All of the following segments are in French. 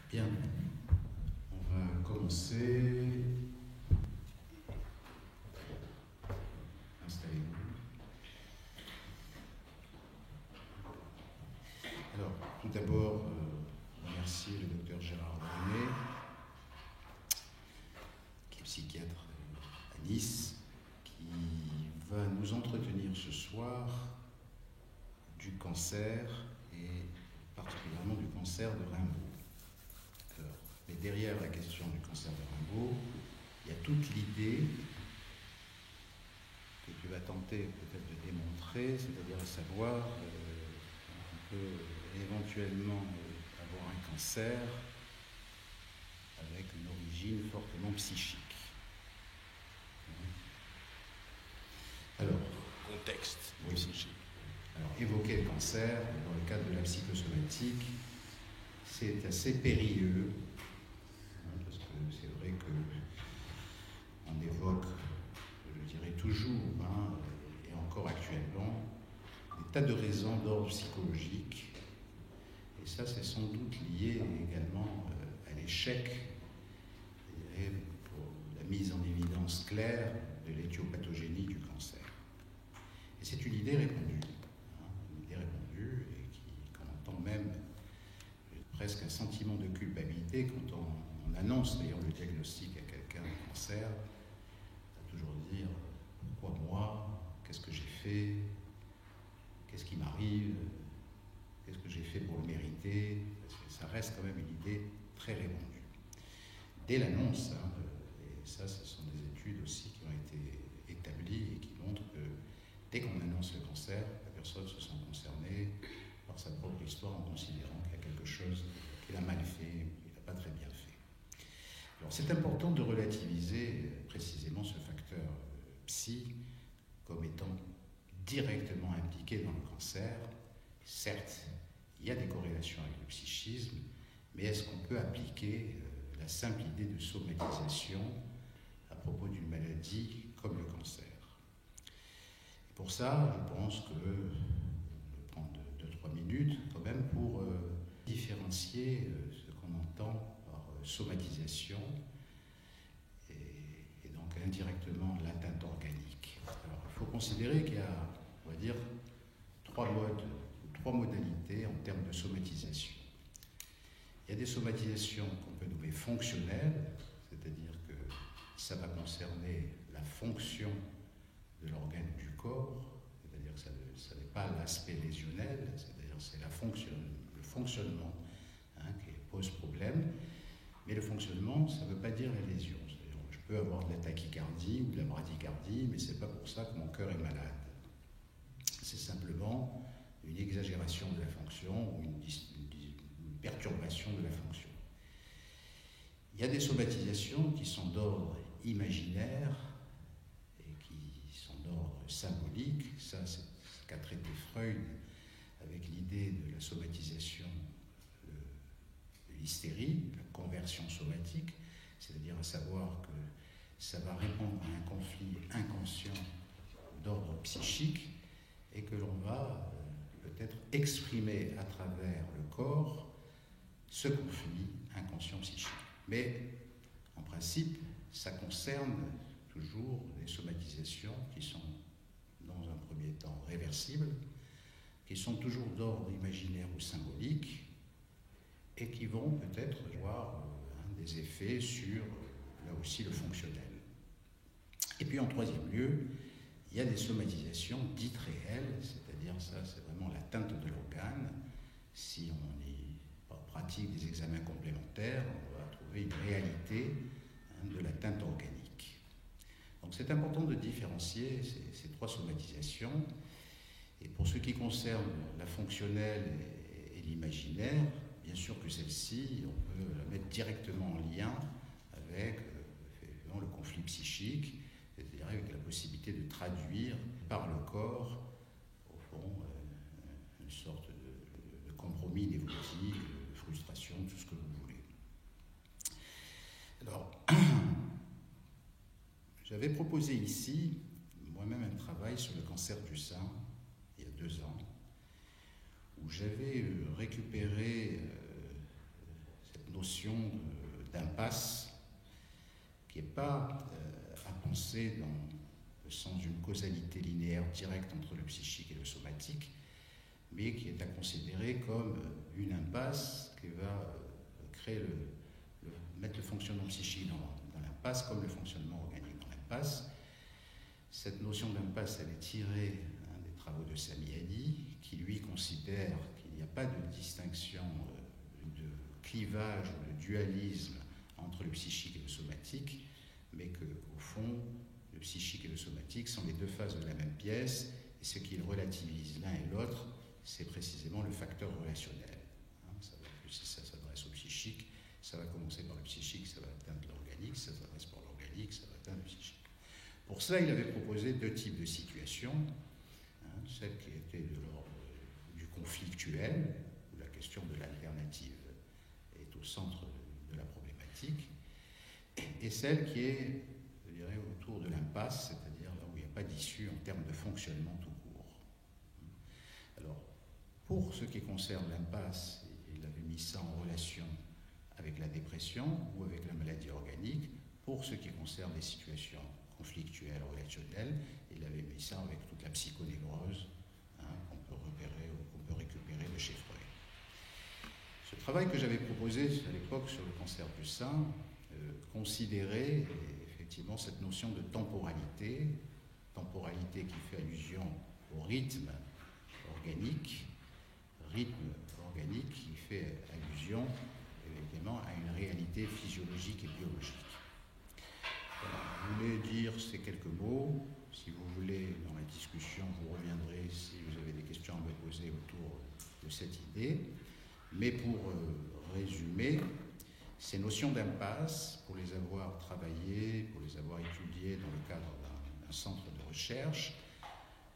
Bien, on va commencer. Installez-vous. Alors, tout d'abord, remercier le docteur Gérard Brunet, qui est psychiatre à Nice, qui va nous entretenir ce soir du cancer et particulièrement du cancer de Rimbaud. Alors, mais derrière la question du cancer de Rimbaud, il y a toute l'idée que tu vas tenter peut-être de démontrer, c'est-à-dire à savoir on peut éventuellement avoir un cancer avec une origine fortement psychique. Alors, contexte oui. psychique. Alors, évoquer le cancer dans le cadre de la psychosomatique, c'est assez périlleux, parce que c'est vrai qu'on évoque, je dirais toujours, et encore actuellement, des tas de raisons d'ordre psychologique, et ça c'est sans doute lié également à l'échec, je dirais, pour la mise en évidence claire de l'éthiopathogénie du cancer. Et c'est une idée répandue, et qu'on entend même presque un sentiment de culpabilité quand on annonce d'ailleurs le diagnostic à quelqu'un de cancer, toujours dire pourquoi moi, qu'est-ce que j'ai fait, qu'est-ce qui m'arrive, qu'est-ce que j'ai fait pour le mériter, parce que ça reste quand même une idée très répandue. Dès l'annonce, et ça ce sont des études aussi qui ont été établies et qui montrent que dès qu'on annonce le cancer, la personne se sent concernée par sa propre histoire en considérant qu'il y a quelque chose qu'il a mal fait, qu'il n'a pas très bien fait. Alors c'est important de relativiser précisément ce facteur psy comme étant directement impliqué dans le cancer. Certes, il y a des corrélations avec le psychisme, mais est-ce qu'on peut appliquer la simple idée de somatisation à propos d'une maladie comme le cancer? Et pour ça, je pense que je vais prendre 2-3 minutes quand même pour différencier ce qu'on entend par somatisation et donc indirectement l'atteinte organique. Alors, il faut considérer qu'il y a, on va dire, trois modalités en termes de somatisation. Il y a des somatisations qu'on peut nommer fonctionnelles, c'est-à-dire que ça va concerner la fonction de l'organe du corps, c'est-à-dire que ça n'est pas l'aspect lésionnel, c'est-à-dire c'est le fonctionnement qui pose problème, mais le fonctionnement, ça ne veut pas dire la lésion. C'est-à-dire, je peux avoir de la tachycardie ou de la bradycardie, mais ce n'est pas pour ça que mon cœur est malade. C'est simplement une exagération de la fonction ou une perturbation de la fonction. Il y a des somatisations qui sont d'ordre imaginaire et qui sont d'ordre symbolique. Ça, c'est ce qu'a traité Freud avec l'idée de la somatisation de l'hystérie, la conversion somatique, c'est-à-dire à savoir que ça va répondre à un conflit inconscient d'ordre psychique et que l'on va peut-être exprimer à travers le corps ce conflit inconscient psychique. Mais en principe, ça concerne toujours des somatisations qui sont dans un premier temps réversibles, qui sont toujours d'ordre imaginaire ou symbolique et qui vont peut-être avoir des effets sur, là aussi, le fonctionnel. Et puis en troisième lieu, il y a des somatisations dites réelles, c'est-à-dire ça, c'est vraiment l'atteinte de l'organe. Si on pratique des examens complémentaires, on va trouver une réalité de l'atteinte organique. Donc c'est important de différencier ces trois somatisations. Et pour ce qui concerne la fonctionnelle et l'imaginaire, bien sûr que celle-ci, on peut la mettre directement en lien avec le conflit psychique, c'est-à-dire avec la possibilité de traduire par le corps, au fond, une sorte de compromis névrotique, de frustration, tout ce que vous voulez. Alors, j'avais proposé ici, moi-même, un travail sur le cancer du sein, il y a 2 ans, où j'avais récupéré cette notion d'impasse qui n'est pas à penser dans le sens d'une causalité linéaire directe entre le psychique et le somatique, mais qui est à considérer comme une impasse qui va créer mettre le fonctionnement psychique dans l'impasse comme le fonctionnement organique dans l'impasse. Cette notion d'impasse, elle est tirée des travaux de Samiani, qui lui considère qu'il n'y a pas de distinction, de clivage ou de dualisme entre le psychique et le somatique, mais qu'au fond, le psychique et le somatique sont les deux faces de la même pièce, et ce qui relativise l'un et l'autre, c'est précisément le facteur relationnel. Si ça s'adresse au psychique, ça va commencer par le psychique, ça va atteindre l'organique, ça s'adresse par l'organique, ça va atteindre le psychique. Pour cela, il avait proposé deux types de situations, celle qui était de l'ordre du conflictuel, où la question de l'alternative est au centre de la problématique, et celle qui est, je dirais, autour de l'impasse, c'est-à-dire là où il n'y a pas d'issue en termes de fonctionnement tout court. Alors, pour ce qui concerne l'impasse, il avait mis ça en relation avec la dépression ou avec la maladie organique. Pour ce qui concerne les situations conflictuelles, relationnelles, il avait mis ça avec toute la psychonévrose qu'on peut repérer ou qu'on peut récupérer de chez Freud. Ce travail que j'avais proposé à l'époque sur le cancer du sein considérait effectivement cette notion de temporalité qui fait allusion au rythme organique qui fait allusion évidemment à une réalité physiologique et biologique. Voilà, je voulais dire ces quelques mots. Si vous voulez, dans la discussion, vous reviendrez si vous avez des questions à me poser autour de cette idée. Mais pour résumer, ces notions d'impasse, pour les avoir travaillées, pour les avoir étudiées dans le cadre d'un centre de recherche,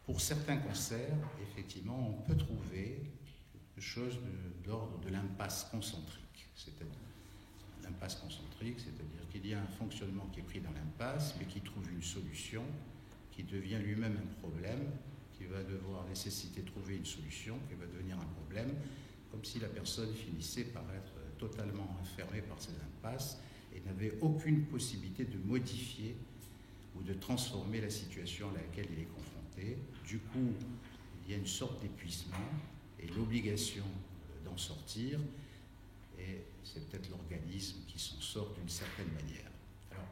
pour certains cancers, effectivement, on peut trouver quelque chose de l'ordre de l'impasse concentrique. L'impasse concentrique, c'est-à-dire qu'il y a un fonctionnement qui est pris dans l'impasse, mais qui trouve une solution, qui devient lui-même un problème, qui va devoir nécessiter de trouver une solution, qui va devenir un problème, comme si la personne finissait par être totalement enfermée par ces impasses et n'avait aucune possibilité de modifier ou de transformer la situation à laquelle il est confronté. Du coup, il y a une sorte d'épuisement et l'obligation d'en sortir, et c'est peut-être l'organisme qui s'en sort d'une certaine manière. Alors,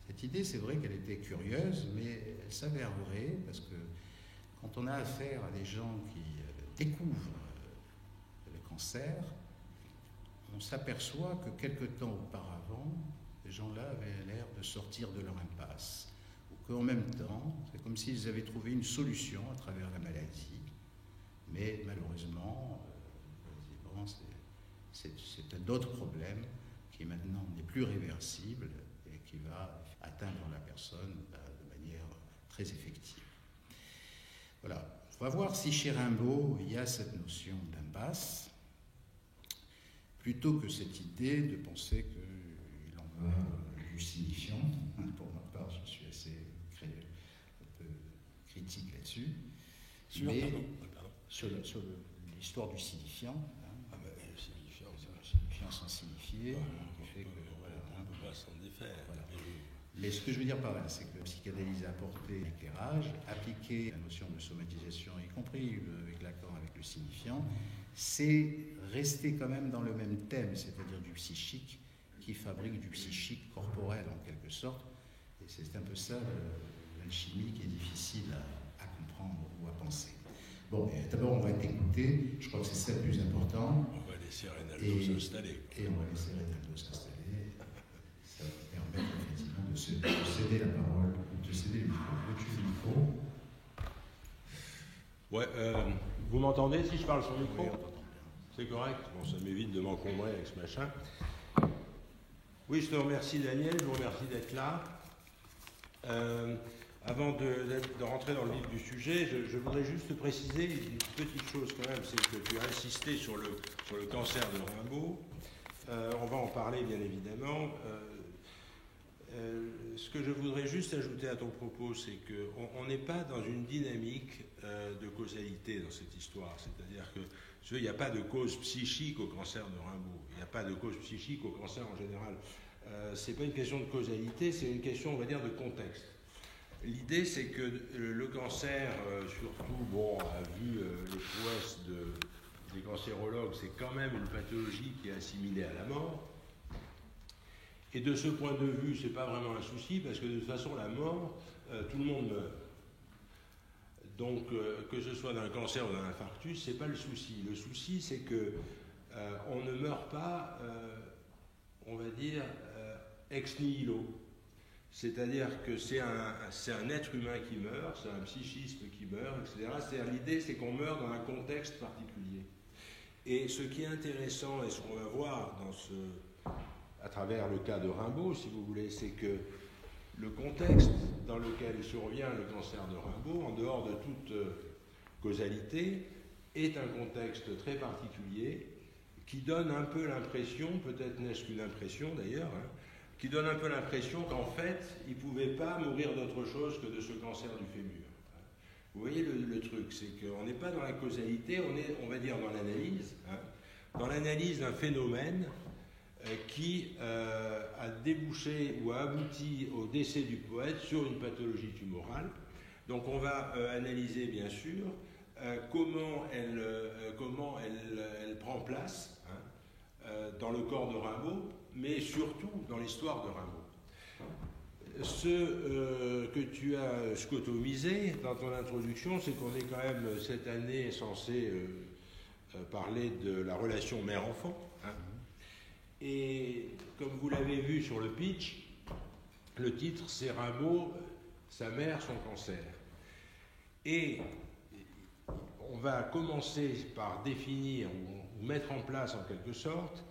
cette idée, c'est vrai qu'elle était curieuse, mais elle s'avère vraie, parce que quand on a affaire à des gens qui découvrent le cancer, on s'aperçoit que quelque temps auparavant, ces gens-là avaient l'air de sortir de leur impasse, ou qu'en même temps, c'est comme s'ils avaient trouvé une solution à travers la maladie, mais malheureusement, c'est un autre problème qui maintenant n'est plus réversible et qui va atteindre la personne de manière très effective. Voilà. On va voir si chez Rimbaud, il y a cette notion d'impasse, plutôt que cette idée de penser qu'il en va du signifiant. Pour ma part, je suis assez un peu critique là-dessus. Mais sur l'histoire du signifiant, signifiant sans signifier, qui fait que voilà, on ne peut pas s'en défaire. Voilà. Mais ce que je veux dire par là, c'est que la psychanalyse a apporté l'éclairage, appliqué la notion de somatisation, y compris avec Lacan, avec le signifiant, c'est rester quand même dans le même thème, c'est-à-dire du psychique, qui fabrique du psychique corporel en quelque sorte. Et c'est un peu ça l'alchimie qui est difficile à comprendre ou à penser. Bon, d'abord on va écouter, je crois que c'est ça le plus important. On va laisser Reynaldo s'installer. Et on va laisser Reynaldo s'installer. Ça va permettre effectivement de céder la parole, de céder le micro. Veux-tu le micro ? Ouais, vous m'entendez si je parle sur le micro ? Oui, on t'entend bien. C'est correct ? Bon, ça m'évite de m'encombrer avec ce machin. Oui, je te remercie Daniel, je vous remercie d'être là. Avant de rentrer dans le vif du sujet, je voudrais juste préciser une petite chose quand même, c'est que tu as insisté sur le cancer de Rimbaud. On va en parler bien évidemment. Ce que je voudrais juste ajouter à ton propos, c'est qu'on n'est pas dans une dynamique de causalité dans cette histoire. C'est-à-dire que Il n'y a pas de cause psychique au cancer de Rimbaud. Il n'y a pas de cause psychique au cancer en général. Ce n'est pas une question de causalité, c'est une question, on va dire, de contexte. L'idée, c'est que le cancer, surtout, a vu les prouesses des cancérologues, c'est quand même une pathologie qui est assimilée à la mort. Et de ce point de vue, ce n'est pas vraiment un souci, parce que de toute façon, la mort, tout le monde meurt. Donc, que ce soit d'un cancer ou d'un infarctus, ce n'est pas le souci. Le souci, c'est que on ne meurt pas, on va dire, ex nihilo. C'est-à-dire que c'est un être humain qui meurt, c'est un psychisme qui meurt, etc. L'idée, c'est qu'on meurt dans un contexte particulier. Et ce qui est intéressant, et ce qu'on va voir à travers le cas de Rimbaud, si vous voulez, c'est que le contexte dans lequel survient le cancer de Rimbaud, en dehors de toute causalité, est un contexte très particulier qui donne un peu l'impression, peut-être n'est-ce qu'une impression d'ailleurs, qui donne un peu l'impression qu'en fait, il ne pouvait pas mourir d'autre chose que de ce cancer du fémur. Vous voyez le truc, c'est qu'on n'est pas dans la causalité, on va dire, dans l'analyse, dans l'analyse d'un phénomène qui a débouché ou a abouti au décès du poète sur une pathologie tumorale. Donc on va analyser bien sûr comment elle prend place dans le corps de Rimbaud, mais surtout dans l'histoire de Rimbaud. Ce que tu as scotomisé dans ton introduction, c'est qu'on est quand même cette année censé parler de la relation mère-enfant. Et comme vous l'avez vu sur le pitch, le titre c'est Rimbaud, sa mère, son cancer. Et on va commencer par définir ou mettre en place en quelque sorte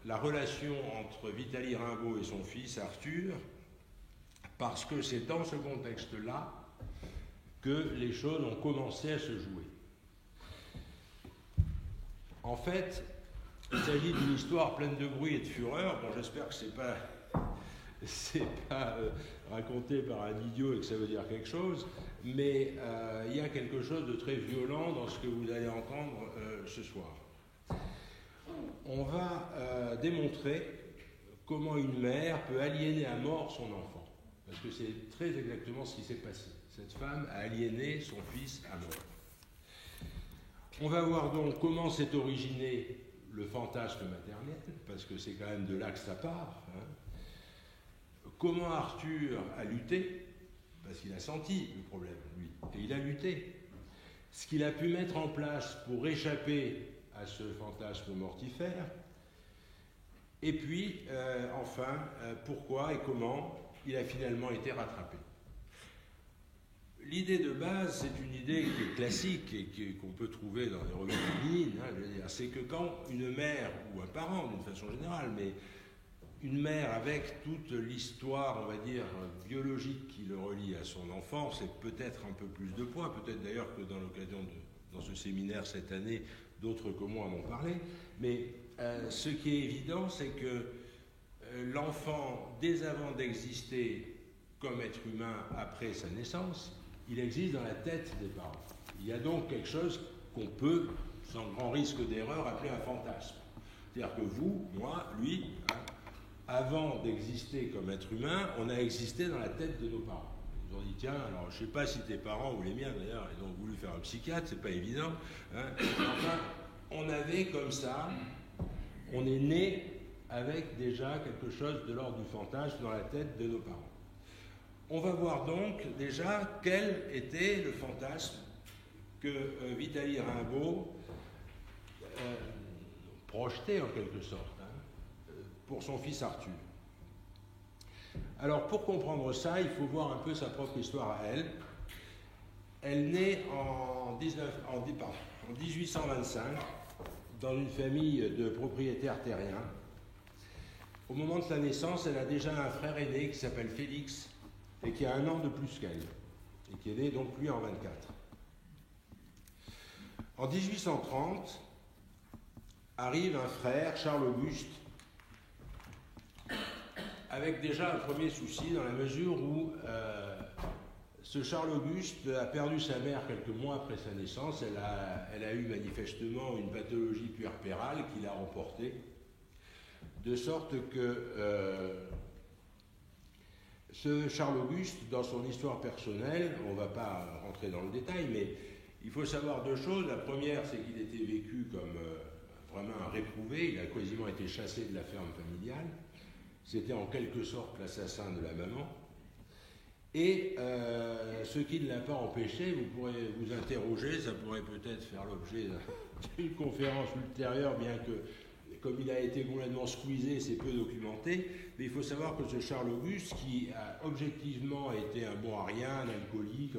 la relation entre Vitaly Rimbaud et son fils Arthur, parce que c'est dans ce contexte-là que les choses ont commencé à se jouer. En fait, il s'agit d'une histoire pleine de bruit et de fureur. Bon, j'espère que c'est pas raconté par un idiot et que ça veut dire quelque chose, mais il y a quelque chose de très violent dans ce que vous allez entendre ce soir. On va démontrer comment une mère peut aliéner à mort son enfant, parce que c'est très exactement ce qui s'est passé. Cette femme a aliéné son fils à mort. On va voir donc comment s'est originé le fantasme maternel, parce que c'est quand même de là que ça part. Comment Arthur a lutté, parce qu'il a senti le problème, lui, et il a lutté. Ce qu'il a pu mettre en place pour échapper à ce fantasme mortifère. Et puis, enfin, pourquoi et comment il a finalement été rattrapé. L'idée de base, c'est une idée qui est classique et qu'on peut trouver dans les revues féminines. C'est que quand une mère, ou un parent d'une façon générale, mais une mère avec toute l'histoire, on va dire, biologique qui le relie à son enfant, c'est peut-être un peu plus de poids, peut-être d'ailleurs que dans l'occasion dans ce séminaire cette année, d'autres que moi en ont parlé, mais ce qui est évident, c'est que l'enfant, dès avant d'exister comme être humain après sa naissance, il existe dans la tête des parents. Il y a donc quelque chose qu'on peut, sans grand risque d'erreur, appeler un fantasme. C'est-à-dire que vous, moi, lui, avant d'exister comme être humain, on a existé dans la tête de nos parents. Ils ont dit, tiens, alors je ne sais pas si tes parents ou les miens d'ailleurs, ils ont voulu faire un psychiatre, c'est pas évident. Enfin, on avait comme ça, on est né avec déjà quelque chose de l'ordre du fantasme dans la tête de nos parents. On va voir donc déjà quel était le fantasme que Vitaly Rimbaud projetait en quelque sorte pour son fils Arthur. Alors pour comprendre ça, il faut voir un peu sa propre histoire à elle. Elle naît en 1825 dans une famille de propriétaires terriens. Au moment de sa naissance, elle a déjà un frère aîné qui s'appelle Félix et qui a 1 an de plus qu'elle, et qui est né donc lui en 24. En 1830, arrive un frère, Charles-Auguste, avec déjà un premier souci dans la mesure où ce Charles-Auguste a perdu sa mère quelques mois après sa naissance. Elle a eu manifestement une pathologie puerpérale qui l'a emportée, de sorte que ce Charles-Auguste, dans son histoire personnelle, on ne va pas rentrer dans le détail, mais il faut savoir deux choses. La première, c'est qu'il était vécu comme vraiment un réprouvé. Il a quasiment été chassé de la ferme familiale. C'était en quelque sorte l'assassin de la maman. Et ce qui ne l'a pas empêché, vous pourrez vous interroger, ça pourrait peut-être faire l'objet d'une conférence ultérieure, bien que, comme il a été complètement squeezé, c'est peu documenté, mais il faut savoir que ce Charles-Auguste, qui a objectivement été un bon arien, un alcoolique,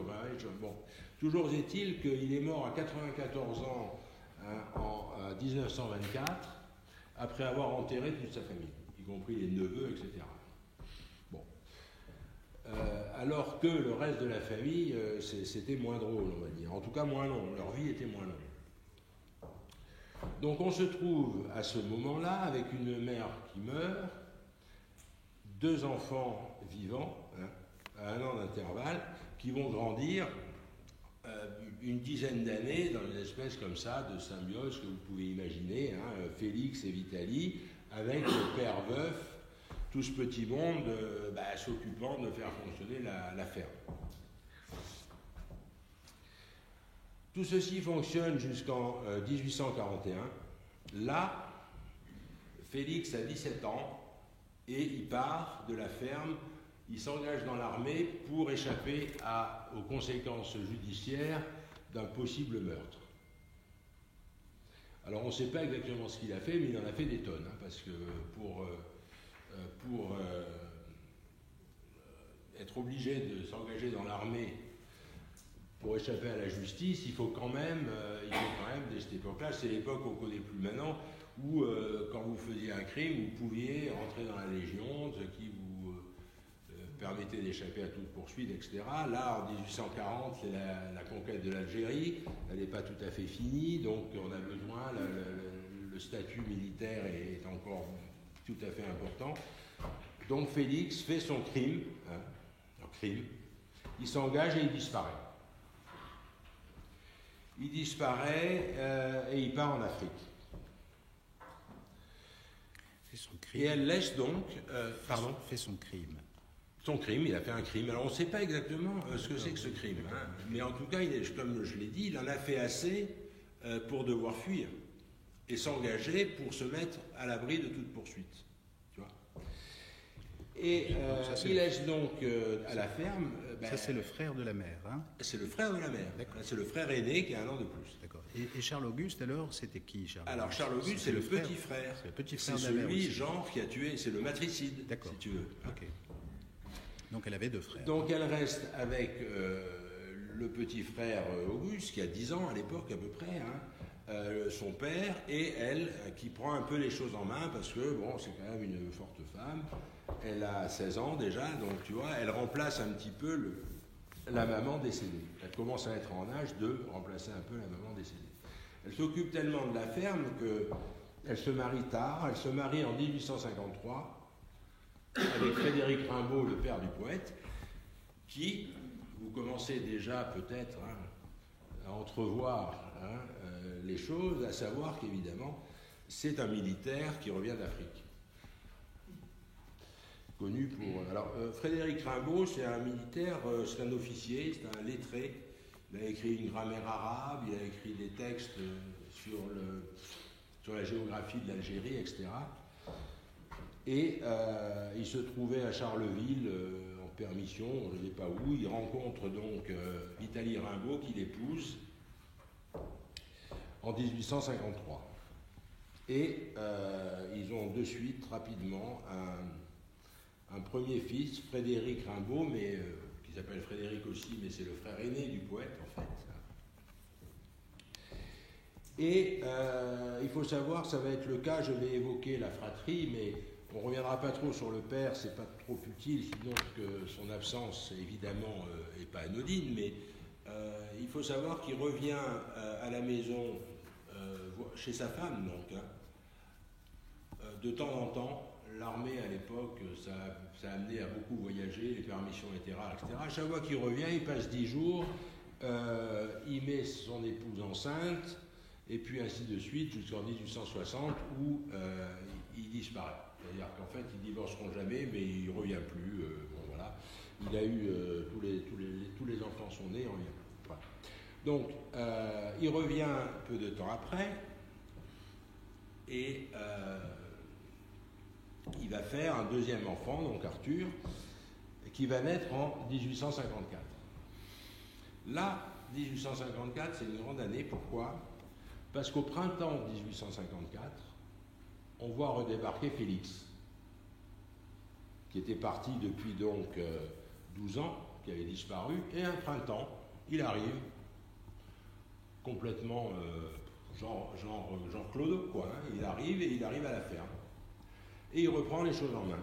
bon, toujours est-il qu'il est mort à 94 ans en 1924, après avoir enterré toute sa famille, y compris les neveux, etc. Alors que le reste de la famille, c'était moins drôle, on va dire. En tout cas, moins long. Leur vie était moins longue. Donc on se trouve à ce moment-là avec une mère qui meurt, deux enfants vivants, à 1 an d'intervalle, qui vont grandir une dizaine d'années dans une espèce comme ça de symbiose que vous pouvez imaginer, Félix et Vitalie, avec le père veuf, tout ce petit monde s'occupant de faire fonctionner la ferme. Tout ceci fonctionne jusqu'en 1841. Là, Félix a 17 ans et il part de la ferme, il s'engage dans l'armée pour échapper aux conséquences judiciaires d'un possible meurtre. Alors on ne sait pas exactement ce qu'il a fait, mais il en a fait des tonnes, parce que pour être obligé de s'engager dans l'armée pour échapper à la justice, il faut quand même, dès cette époque-là, c'est l'époque qu'on ne connaît plus maintenant, où quand vous faisiez un crime, vous pouviez entrer dans la Légion, ce qui vous permettait d'échapper à toute poursuite, etc. Là, en 1840, c'est la conquête de l'Algérie, elle n'est pas tout à fait finie, donc on a besoin, le statut militaire est encore tout à fait important. Donc Félix fait son crime, il s'engage et il disparaît. Il disparaît et il part en Afrique. Fait son crime. Et elle laisse donc... fait son crime. Son crime, il a fait un crime. Alors on ne sait pas exactement ce que c'est que ce crime, mais en tout cas, comme je l'ai dit, il en a fait assez pour devoir fuir et s'engager pour se mettre à l'abri de toute poursuite. Tu vois. Et il laisse donc à la ferme... ça, c'est le frère de la mère. C'est le frère de la mère. C'est le frère aîné qui a 1 an de plus. D'accord. Et Charles-Auguste, alors, c'était qui, Charles-Auguste? Alors, Charles-Auguste, c'est le petit frère. C'est le petit frère de la mère. C'est celui, genre, qui a tué... C'est le matricide, si tu veux. Ok. Donc, elle avait 2 frères. Donc, elle reste avec le petit frère Auguste, qui a 10 ans à l'époque, à peu près, son père, et elle, qui prend un peu les choses en main, parce que, bon, c'est quand même une forte femme. Elle a 16 ans déjà, donc tu vois, elle remplace un petit peu la maman décédée. Elle commence à être en âge de remplacer un peu la maman décédée. Elle s'occupe tellement de la ferme qu'elle se marie tard. Elle se marie en 1853 avec Frédéric Rimbaud, le père du poète, qui, vous commencez déjà peut-être à entrevoir les choses, à savoir qu'évidemment, c'est un militaire qui revient d'Afrique. Connu pour... Alors, Frédéric Rimbaud, c'est un militaire, c'est un officier, c'est un lettré. Il a écrit une grammaire arabe, il a écrit des textes sur la géographie de l'Algérie, etc. Et il se trouvait à Charleville en permission, on ne sait pas où. Il rencontre donc Vitalie Rimbaud, qu'il épouse en 1853. Et ils ont de suite, rapidement, un premier fils, Frédéric Rimbaud, mais qui s'appelle Frédéric aussi, mais c'est le frère aîné du poète, en fait. Et il faut savoir, ça va être le cas, je vais évoquer la fratrie, mais on ne reviendra pas trop sur le père, c'est pas trop utile, sinon que son absence, évidemment, n'est pas anodine, mais il faut savoir qu'il revient à la maison chez sa femme, donc, de temps en temps. l'armée à l'époque, ça a amené à beaucoup voyager, les permissions étaient rares, etc. À chaque fois qu'il revient, il passe 10 jours, il met son épouse enceinte, et puis ainsi de suite, jusqu'en 1860, où il disparaît. C'est-à-dire qu'en fait, ils divorceront jamais, mais il ne revient plus. Bon, voilà. Il a eu tous les enfants sont nés, il revient. Voilà. Donc, il revient peu de temps après, et il va faire un deuxième enfant, donc Arthur, qui va naître en 1854. Là, 1854, c'est une grande année. Pourquoi ? Parce qu'au printemps 1854, on voit redébarquer Félix, qui était parti depuis donc 12 ans, qui avait disparu, et un printemps, il arrive, complètement genre Clodo, quoi. Hein. Il arrive à la ferme. Et il reprend les choses en main.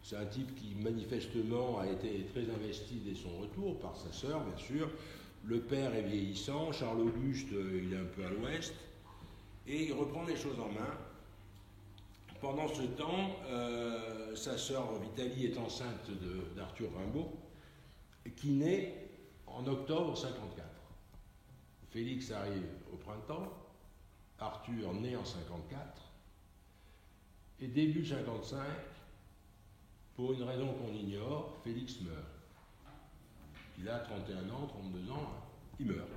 C'est un type qui manifestement a été très investi dès son retour, par sa sœur, bien sûr. Le père est vieillissant, Charles-Auguste, il est un peu à l'ouest, et il reprend les choses en main. Pendant ce temps, sa sœur Vitalie est enceinte d'Arthur Rimbaud, qui naît en octobre 54. Félix arrive au printemps, Arthur naît en 54, et début 55, pour une raison qu'on ignore, Félix meurt. Il a 31 ans, 32 ans, il meurt.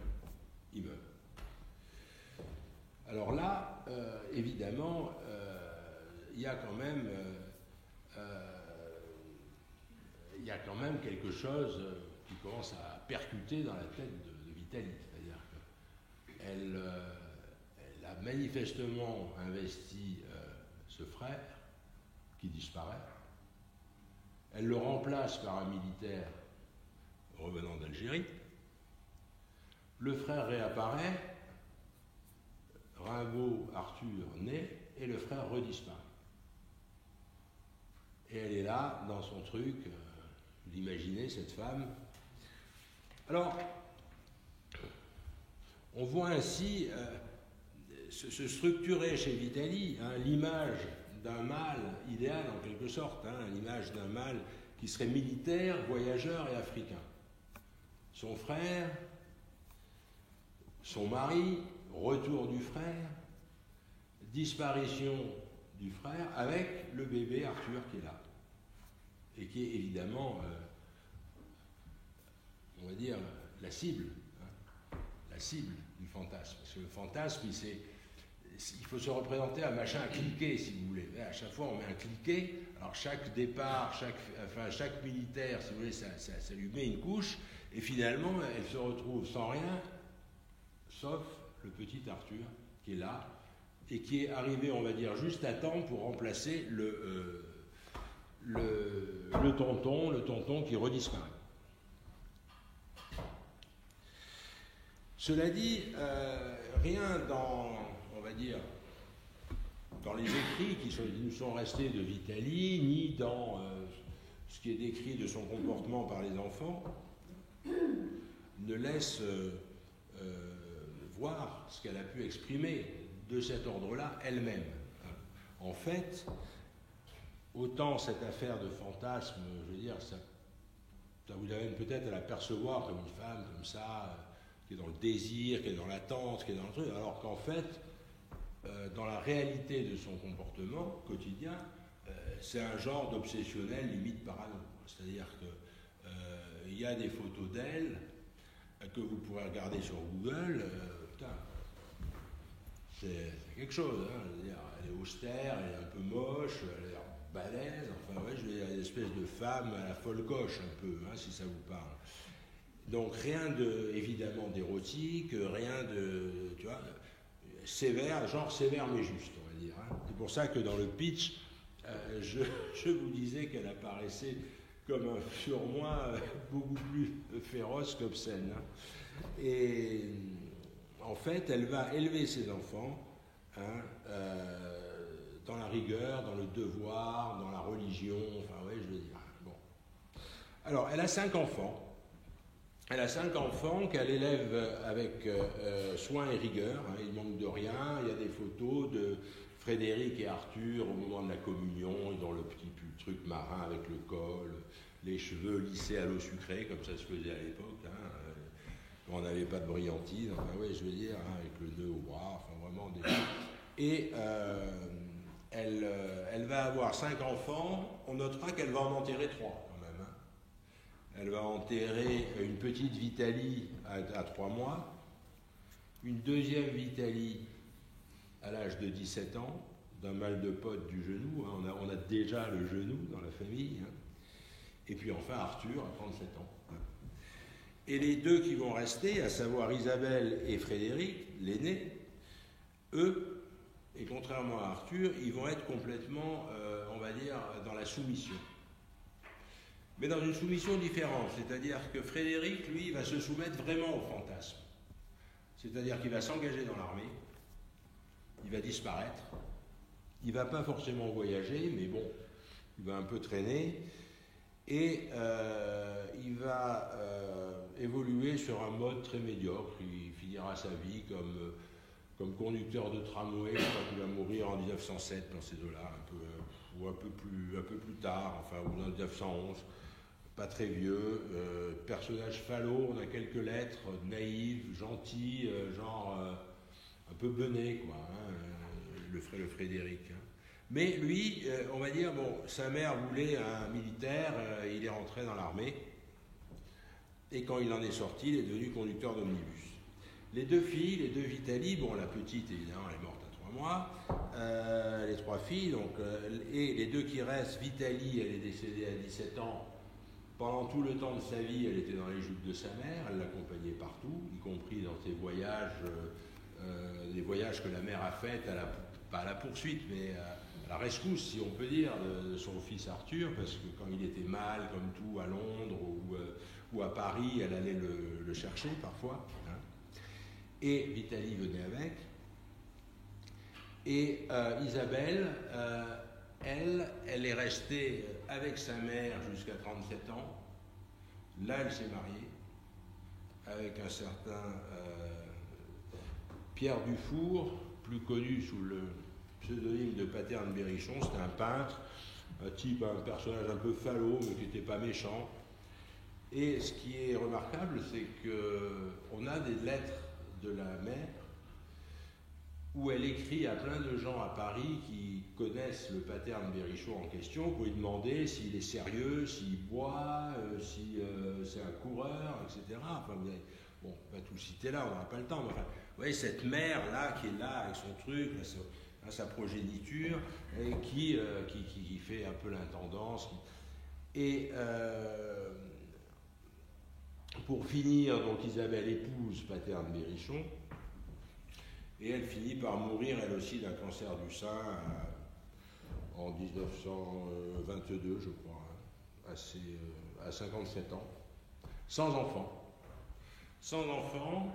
Alors là, évidemment, il y a quand même quelque chose qui commence à percuter dans la tête de Vitalie. C'est-à-dire qu'elle a manifestement investi ce frère qui disparaît. Elle le remplace par un militaire revenant d'Algérie. Le frère réapparaît, Rimbaud, Arthur naît, et le frère redisparaît. Et elle est là, dans son truc, vous imaginez cette femme. Alors, on voit ainsi se structurer chez Vitalie l'image d'un mâle idéal, en quelque sorte, l'image d'un mâle qui serait militaire, voyageur et africain. Son frère, son mari, retour du frère, disparition du frère, avec le bébé Arthur qui est là. Et qui est évidemment, on va dire, la cible du fantasme. Parce que le fantasme, il faut se représenter un machin à cliquer, si vous voulez. À chaque fois, on met un cliquet. Alors, chaque départ, chaque militaire, si vous voulez, ça lui met une couche. Et finalement, elle se retrouve sans rien, sauf le petit Arthur, qui est là, et qui est arrivé, on va dire, juste à temps pour remplacer le tonton qui redisparaît. Cela dit, rien dans, on va dire, dans les écrits qui nous sont restés de Vitalie, ni dans ce qui est décrit de son comportement par les enfants, ne laisse voir ce qu'elle a pu exprimer de cet ordre-là elle-même. En fait, autant cette affaire de fantasme, je veux dire, ça vous amène peut-être à la percevoir comme une femme comme ça, qui est dans le désir, qui est dans l'attente, qui est dans le truc, alors qu'en fait, dans la réalité de son comportement quotidien, c'est un genre d'obsessionnel limite parano. C'est-à-dire qu'il y a des photos d'elle que vous pourrez regarder sur Google, c'est quelque chose. Je veux dire, elle est austère, elle est un peu moche, elle a l'air balèze, enfin ouais, je veux dire, une espèce de femme à la folle gauche un peu, si ça vous parle. Donc rien évidemment d'érotique, rien de, tu vois, sévère, genre sévère mais juste, on va dire. C'est pour ça que dans le pitch, je vous disais qu'elle apparaissait comme un surmoi beaucoup plus féroce qu'obscène. Et en fait, elle va élever ses enfants dans la rigueur, dans le devoir, dans la religion, enfin ouais, je veux dire. Bon. Alors, elle a 5 enfants. Elle a 5 enfants qu'elle élève avec soin et rigueur. Il manque de rien. Il y a des photos de Frédéric et Arthur, au moment de la communion, ils ont le petit truc marin avec le col, les cheveux lissés à l'eau sucrée, comme ça se faisait à l'époque. On n'avait pas de brillantine, enfin ouais, je veux dire, avec le nœud au bras, enfin vraiment des... Et elle va avoir 5 enfants, on notera qu'elle va en enterrer 3 quand même. Elle va enterrer une petite Vitalie à 3 mois, une deuxième Vitalie à l'âge de 17 ans, d'un mal de pote du genou, on a déjà le genou dans la famille, et puis enfin Arthur à 37 ans. Et les 2 qui vont rester, à savoir Isabelle et Frédéric, l'aîné, eux, et contrairement à Arthur, ils vont être complètement, on va dire, dans la soumission. Mais dans une soumission différente, c'est-à-dire que Frédéric, lui, va se soumettre vraiment au fantasme. C'est-à-dire qu'il va s'engager dans l'armée, il va disparaître, il ne va pas forcément voyager, mais bon, il va un peu traîner, et il va évoluer sur un mode très médiocre. Il finira sa vie comme conducteur de tramway. Je crois qu'il va mourir en 1907 dans ces eaux-là, ou un peu plus tard, enfin, ou en 1911, pas très vieux. Personnage falot, on a quelques lettres, naïves, gentil, genre un peu bené, quoi, le Frédéric. Mais lui, on va dire, bon, sa mère voulait un militaire, il est rentré dans l'armée, et quand il en est sorti, il est devenu conducteur d'omnibus. Les 2 filles, les 2 Vitalie, bon, la petite, évidemment, elle est morte à 3 mois, les 3 filles, donc, et les 2 qui restent, Vitalie, elle est décédée à 17 ans, pendant tout le temps de sa vie, elle était dans les jupes de sa mère, elle l'accompagnait partout, y compris dans ses voyages, les voyages que la mère a faits, pas à la poursuite, mais à la rescousse, si on peut dire, de son fils Arthur, parce que quand il était mal, comme tout, à Londres ou à Paris, elle allait le chercher parfois. Et Vitalie venait avec. Et Isabelle, elle est restée avec sa mère jusqu'à 37 ans. Là, elle s'est mariée avec un certain Pierre Dufour, plus connu sous le pseudonyme de Paterne Berrichon. C'était un peintre, un personnage un peu falot, mais qui n'était pas méchant. Et ce qui est remarquable, c'est qu'on a des lettres de la mère où elle écrit à plein de gens à Paris qui connaissent le Paterne Berrichon en question pour lui demander s'il est sérieux, s'il boit, si c'est un coureur, etc. Enfin, vous avez, bon, on va tout citer là, on n'aura pas le temps, mais enfin, vous voyez cette mère-là qui est là avec son truc, là, sa progéniture, et qui fait un peu l'intendance. Et pour finir, donc Isabelle épouse Paterne Berrichon, et elle finit par mourir, elle aussi, d'un cancer du sein en 1922, je crois, à 57 ans, sans enfant. Sans enfant,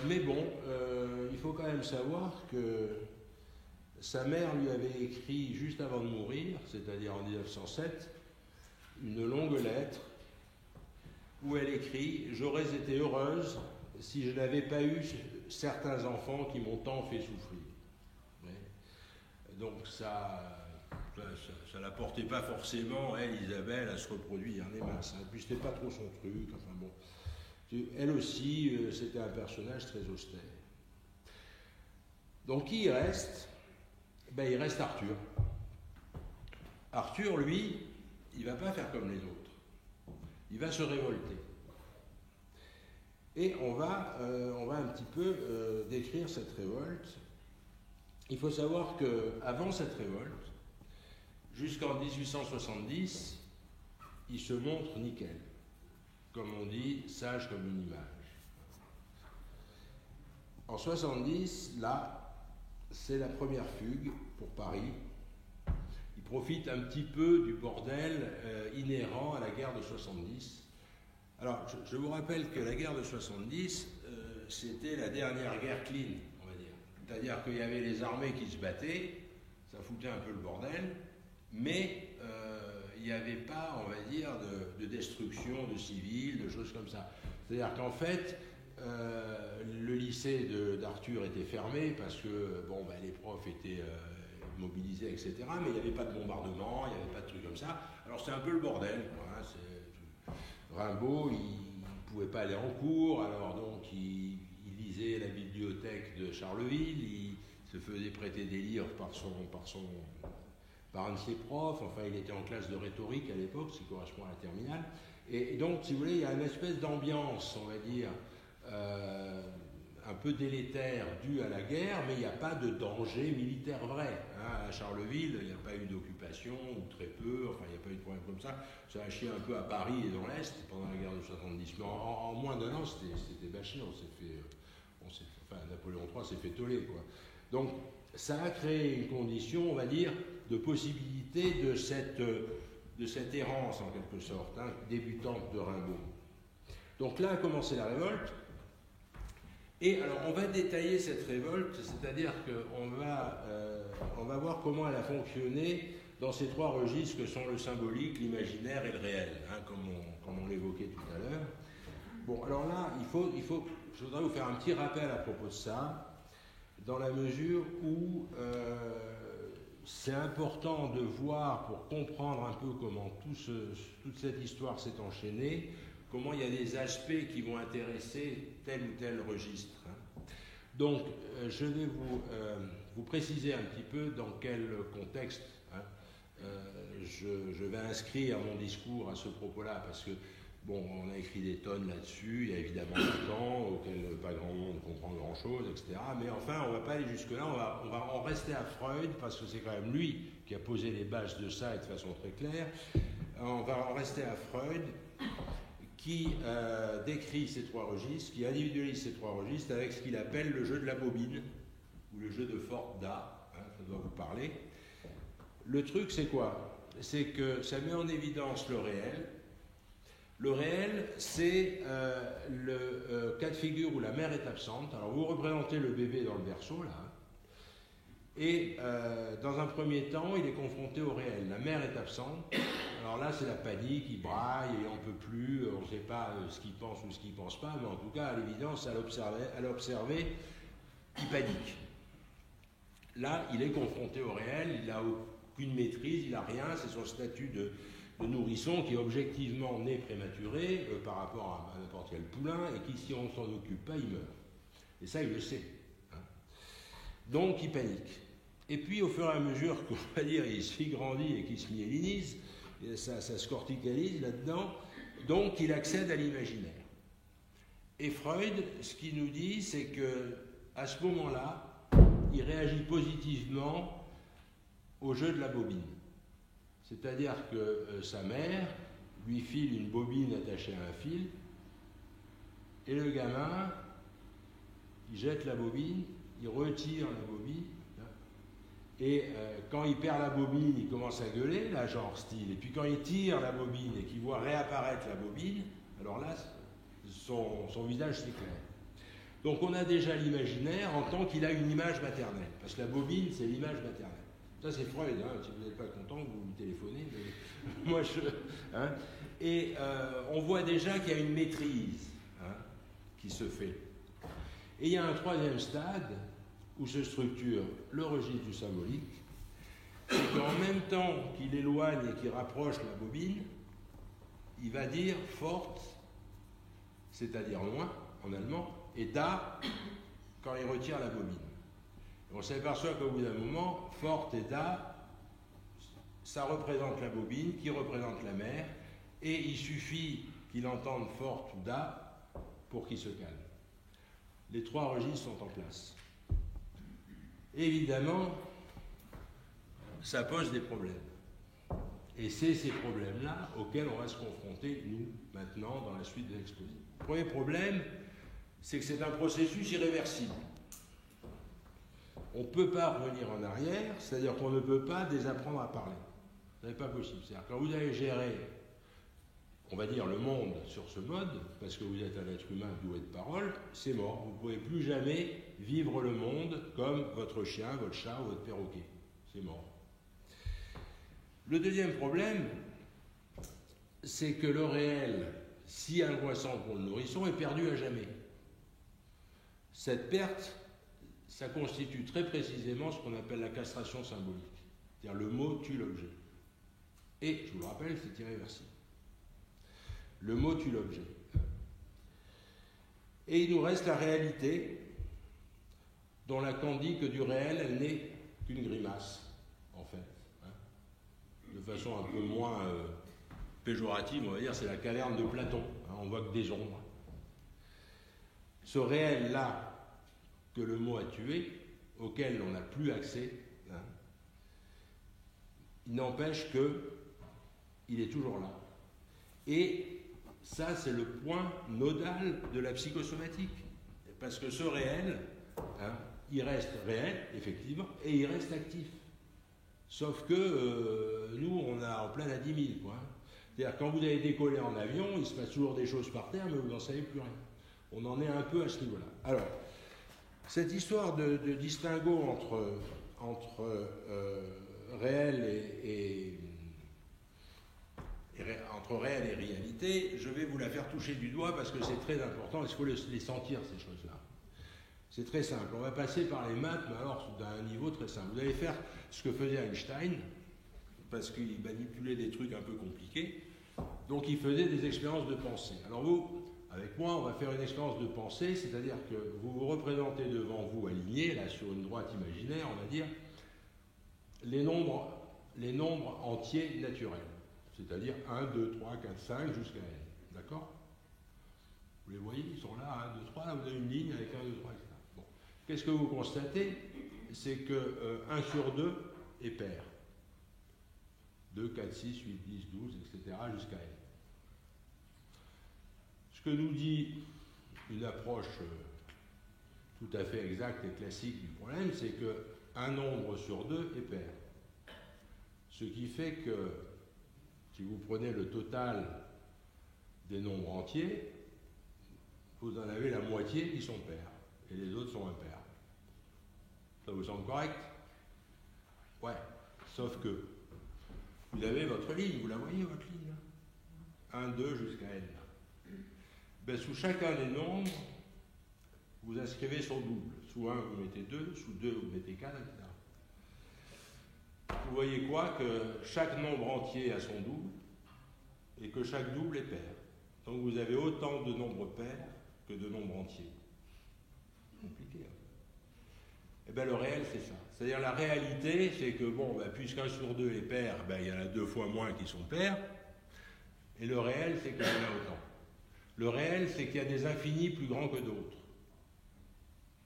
mais bon, il faut quand même savoir que sa mère lui avait écrit juste avant de mourir, c'est-à-dire en 1907, une longue lettre où elle écrit « J'aurais été heureuse si je n'avais pas eu certains enfants qui m'ont tant fait souffrir. » Donc ça la portait pas forcément, elle, Isabelle, à se reproduire des masses. Puis c'était pas trop son truc, enfin bon. Elle aussi, c'était un personnage très austère. Donc qui reste ? Ben, il reste Arthur. Arthur, lui, il ne va pas faire comme les autres. Il va se révolter. Et on va un petit peu décrire cette révolte. Il faut savoir qu'avant cette révolte, jusqu'en 1870, il se montre nickel. Comme on dit, sage comme une image. En 70, là, c'est la première fugue pour Paris. Il profite un petit peu du bordel inhérent à la guerre de 70. Alors, je vous rappelle que la guerre de 70, c'était la dernière guerre clean, on va dire. C'est-à-dire qu'il y avait les armées qui se battaient, ça foutait un peu le bordel, mais il n'y avait pas, on va dire, de destruction de civils, de choses comme ça. C'est-à-dire qu'en fait, le lycée d'Arthur était fermé parce que les profs étaient mobilisés, etc. Mais il n'y avait pas de bombardement, il n'y avait pas de trucs comme ça. Alors c'est un peu le bordel, quoi, hein. Rimbaud, il ne pouvait pas aller en cours, alors donc il lisait la bibliothèque de Charleville, il se faisait prêter des livres par un de ses profs, enfin il était en classe de rhétorique à l'époque, ce qui correspond à la terminale. Et donc, si vous voulez, il y a une espèce d'ambiance, on va dire, un peu délétère due à la guerre, mais il n'y a pas de danger militaire vrai. Hein. À Charleville, il n'y a pas eu d'occupation, ou très peu, enfin il n'y a pas eu de problème comme ça. Ça a chié un peu à Paris et dans l'Est pendant la guerre de 70. Mais en moins d'un an, c'était bâché, Napoléon III s'est fait toller, quoi. Donc, ça a créé une condition, on va dire, de possibilité de cette errance, en quelque sorte, hein, débutante de Rimbaud. Donc là a commencé la révolte. Et alors, on va détailler cette révolte, c'est-à-dire qu'on va voir comment elle a fonctionné dans ces trois registres que sont le symbolique, l'imaginaire et le réel, hein, comme on l'évoquait tout à l'heure. Bon, alors là, je voudrais vous faire un petit rappel à propos de ça, dans la mesure où c'est important de voir, pour comprendre un peu comment toute cette histoire s'est enchaînée, comment il y a des aspects qui vont intéresser tel ou tel registre. Hein. Donc, je vais vous préciser un petit peu dans quel contexte je vais inscrire mon discours à ce propos-là, parce que, on a écrit des tonnes là-dessus, il y a évidemment des temps auxquels pas grand monde comprend grand-chose, etc. Mais enfin, on ne va pas aller jusque-là, on va en rester à Freud, parce que c'est quand même lui qui a posé les bases de ça et de façon très claire. On va en rester à Freud, qui décrit ces trois registres, qui individualise ces trois registres avec ce qu'il appelle le jeu de la bobine, ou le jeu de Forda, hein, ça doit vous parler. Le truc, c'est quoi? C'est que ça met en évidence le réel. Le réel, c'est le cas de figure où la mère est absente. Alors, vous représentez le bébé dans le berceau, là. Et dans un premier temps, il est confronté au réel. La mère est absente. Alors là, c'est la panique, il braille, et on ne peut plus, on ne sait pas ce qu'il pense ou ce qu'il ne pense pas, mais en tout cas, à l'évidence, à l'observer, il panique. Là, il est confronté au réel, il n'a aucune maîtrise, il n'a rien, c'est son statut de nourrisson qui est objectivement né prématuré par rapport à n'importe quel poulain, et qui, si on ne s'en occupe pas, il meurt. Et ça, il le sait. Hein. Donc, il panique. Et puis, au fur et à mesure qu'on va dire, il se grandit et qu'il se myélinise, ça se corticalise là-dedans, donc il accède à l'imaginaire. Et Freud, ce qu'il nous dit, c'est que à ce moment-là, il réagit positivement au jeu de la bobine. C'est-à-dire que sa mère lui file une bobine attachée à un fil, et le gamin, il jette la bobine, il retire la bobine, et quand il perd la bobine, il commence à gueuler, là, genre style. Et puis quand il tire la bobine et qu'il voit réapparaître la bobine, alors là, son visage s'éclaire. Donc on a déjà l'imaginaire en tant qu'il a une image maternelle. Parce que la bobine, c'est l'image maternelle. Ça, c'est Freud, hein. Si vous n'êtes pas content, vous me téléphonez. Mais moi, hein. Et on voit déjà qu'il y a une maîtrise, hein, qui se fait. Et il y a un troisième stade où se structure le registre du symbolique, c'est qu'en même temps qu'il éloigne et qu'il rapproche la bobine, il va dire forte, c'est-à-dire loin, en allemand, et da, quand il retire la bobine. Et on s'aperçoit qu'au bout d'un moment, forte et da, ça représente la bobine, qui représente la mère, et il suffit qu'il entende forte ou da pour qu'il se calme. Les trois registres sont en place. Évidemment, ça pose des problèmes. Et c'est ces problèmes-là auxquels on va se confronter, nous, maintenant, dans la suite de l'exposé. Le premier problème, c'est que c'est un processus irréversible. On ne peut pas revenir en arrière, c'est-à-dire qu'on ne peut pas désapprendre à parler. Ce n'est pas possible. C'est-à-dire quand vous allez gérer, on va dire, le monde sur ce mode, parce que vous êtes un être humain doué de parole, c'est mort. Vous ne pouvez plus jamais vivre le monde comme votre chien, votre chat ou votre perroquet. C'est mort. Le deuxième problème, c'est que le réel, si angoissant pour le nourrisson, est perdu à jamais. Cette perte, ça constitue très précisément ce qu'on appelle la castration symbolique. C'est-à-dire le mot tue l'objet. Et, je vous le rappelle, c'est irréversible. Le mot tue l'objet. Et il nous reste la réalité, dont Lacan dit que du réel, elle n'est qu'une grimace, en fait. De façon un peu moins péjorative, on va dire, c'est la caverne de Platon. On voit que des ombres. Ce réel-là, que le mot a tué, auquel on n'a plus accès, il n'empêche qu'il est toujours là. Et ça, c'est le point nodal de la psychosomatique. Parce que ce réel, il reste réel, effectivement, et il reste actif. Sauf que nous, on a en plein à 10 000, quoi. C'est-à-dire, quand vous avez décollé en avion, il se passe toujours des choses par terre, mais vous n'en savez plus rien. On en est un peu à ce niveau-là. Alors, cette histoire de distinguo entre réel entre réel et réalité, je vais vous la faire toucher du doigt parce que c'est très important, il faut les sentir, ces choses-là. C'est très simple. On va passer par les maths, mais alors d'un niveau très simple. Vous allez faire ce que faisait Einstein, parce qu'il manipulait des trucs un peu compliqués. Donc il faisait des expériences de pensée. Alors vous, avec moi, on va faire une expérience de pensée, c'est-à-dire que vous vous représentez devant vous alignés, là sur une droite imaginaire, on va dire, les nombres entiers naturels. C'est-à-dire 1, 2, 3, 4, 5 jusqu'à n. D'accord? Vous les voyez, ils sont là, 1, 2, 3, là vous avez une ligne avec 1, 2, 3, etc. Bon. Qu'est-ce que vous constatez? C'est que 1 sur 2 est pair. 2, 4, 6, 8, 10, 12, etc. jusqu'à n. Ce que nous dit une approche tout à fait exacte et classique du problème, c'est qu'un nombre sur 2 est pair. Ce qui fait que si vous prenez le total des nombres entiers, vous en avez la moitié qui sont pairs, et les autres sont impairs. Ça vous semble correct? Ouais, sauf que vous avez votre ligne, vous la voyez votre ligne là? 1, 2 jusqu'à n. Ben, sous chacun des nombres, vous inscrivez son double. Sous 1, vous mettez 2, sous 2, vous mettez 4, etc. Vous voyez quoi? Que chaque nombre entier a son double et que chaque double est pair. Donc vous avez autant de nombres pairs que de nombres entiers. Compliqué. Hein? Eh bien le réel, c'est ça. C'est-à-dire la réalité, c'est que bon, ben, puisqu'un sur 2 est pair, ben, il y en a 2 fois moins qui sont pairs. Et le réel, c'est qu'il y en a autant. Le réel, c'est qu'il y a des infinis plus grands que d'autres.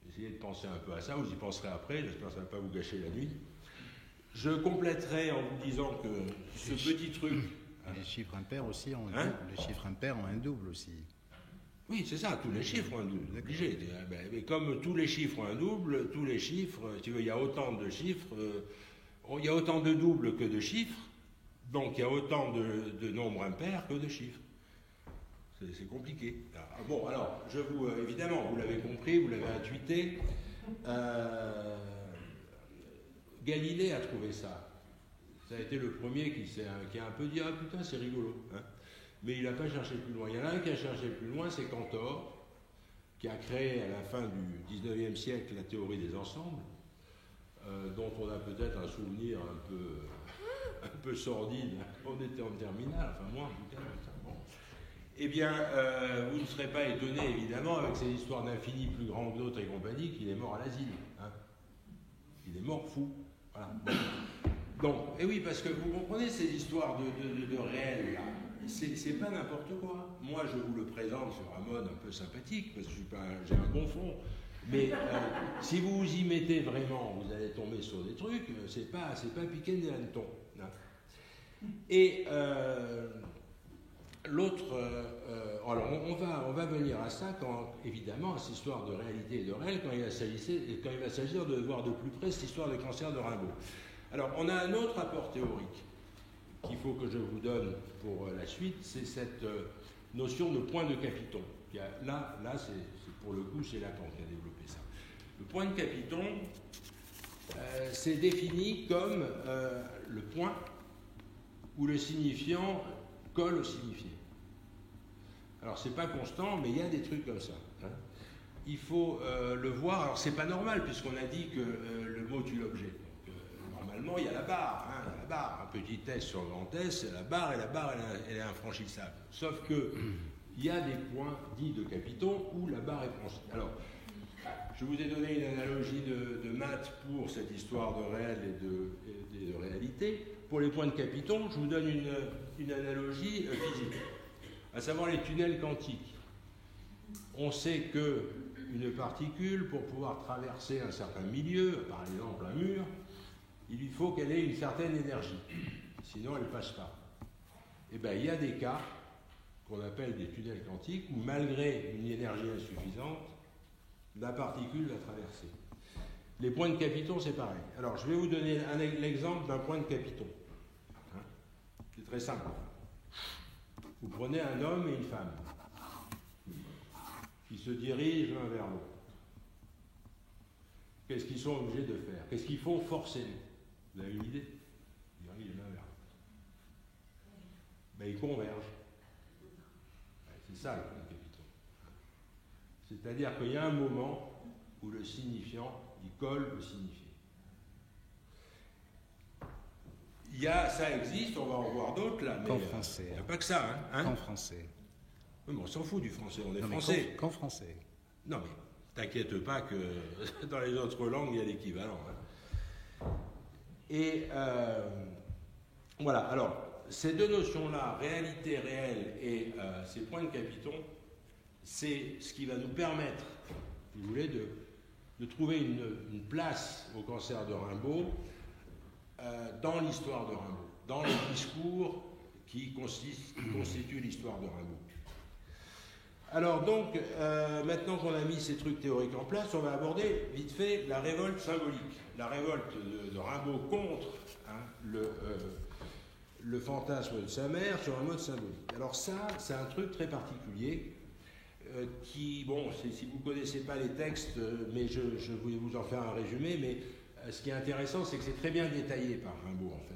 Essayez de penser un peu à ça, vous y penserez après, j'espère que ça ne va pas vous gâcher la nuit. Je compléterai en vous disant que ce petit truc... Les chiffres impairs aussi ont un double. Les chiffres impairs ont un double aussi. Oui, c'est ça, tous les chiffres ont un double, obligé. Mais comme tous les chiffres ont un double, tous les chiffres, tu veux, il y a autant de chiffres, il y a autant de doubles que de chiffres, donc il y a autant de nombres impairs que de chiffres. C'est compliqué. Bon, alors, évidemment, vous l'avez compris, vous l'avez intuité. Galilée a trouvé ça. Ça a été le premier qui a un peu dit « Ah putain, c'est rigolo hein ». Mais il n'a pas cherché plus loin. Il y en a un qui a cherché plus loin, c'est Cantor, qui a créé à la fin du 19e siècle la théorie des ensembles, dont on a peut-être un souvenir un peu sordide. On était en terminale, enfin moi en tout cas. Bon. Eh bien, vous ne serez pas étonné, évidemment, avec ces histoires d'infini plus grand que d'autres et compagnie, qu'il est mort à l'asile. Hein. Il est mort fou. Voilà. Bon. Donc, et oui, parce que vous comprenez ces histoires de réel, là, c'est pas n'importe quoi. Moi, je vous le présente sur un mode un peu sympathique, parce que j'ai un bon fond. Mais si vous vous y mettez vraiment, vous allez tomber sur des trucs, c'est pas piquer des hannetons. Hein. Et l'autre, alors on va venir à ça quand, évidemment, à cette histoire de réalité et de réel, quand il va s'agir de voir de plus près cette histoire de cancer de Rimbaud. Alors, on a un autre rapport théorique qu'il faut que je vous donne pour la suite, c'est cette notion de point de Capiton. Là c'est pour le coup, c'est Lacan qui a développé ça. Le point de Capiton, c'est défini comme le point où le signifiant colle au signifié. Alors, c'est pas constant, mais il y a des trucs comme ça. Hein. il faut le voir. Alors c'est pas normal puisqu'on a dit que le mot tue l'objet. Normalement il y a la barre, hein, la barre, un petit S sur grand S, c'est la barre, et la barre elle est infranchissable. Sauf que il y a des points dits de capitons où la barre est franchie. Alors je vous ai donné une analogie de maths pour cette histoire de réel et de réalité. Pour les points de capitons, je vous donne une analogie physique, à savoir les tunnels quantiques. On sait qu'une particule, pour pouvoir traverser un certain milieu, par exemple un mur, il lui faut qu'elle ait une certaine énergie, sinon elle ne passe pas. Et bien il y a des cas qu'on appelle des tunnels quantiques où malgré une énergie insuffisante, la particule va traverser. Les points de capitons, c'est pareil. Alors je vais vous donner l'exemple d'un point de capiton. Hein, c'est très simple. Vous prenez un homme et une femme qui se dirigent l'un vers l'autre. Qu'est-ce qu'ils sont obligés de faire? Qu'est-ce qu'ils font forcément? Vous avez une idée? Ils dirigent l'un vers l'autre. Ben, ils convergent. C'est ça le point de capiton. C'est-à-dire qu'il y a un moment où le signifiant, il colle au signifié. Ça existe, on va en voir d'autres là, mais qu'en français. Il n'y a pas que ça. Hein, qu'en français. Oui, mais on s'en fout du français, on est non, français. Qu'en français. Non, mais t'inquiète pas que dans les autres langues, il y a l'équivalent. Hein. Et voilà, alors, ces deux notions-là, réalité réelle et ces points de capitons, c'est ce qui va nous permettre, si vous voulez, de trouver une place au cancer de Rimbaud dans l'histoire de Rimbaud, dans le discours qui constitue l'histoire de Rimbaud. Alors donc, maintenant qu'on a mis ces trucs théoriques en place, on va aborder vite fait la révolte symbolique, la révolte de Rimbaud contre le fantasme de sa mère sur un mode symbolique. Alors ça, c'est un truc très particulier qui, bon, si vous ne connaissez pas les textes, mais je voulais vous en faire un résumé, mais ce qui est intéressant, c'est que c'est très bien détaillé par Rimbaud, en fait.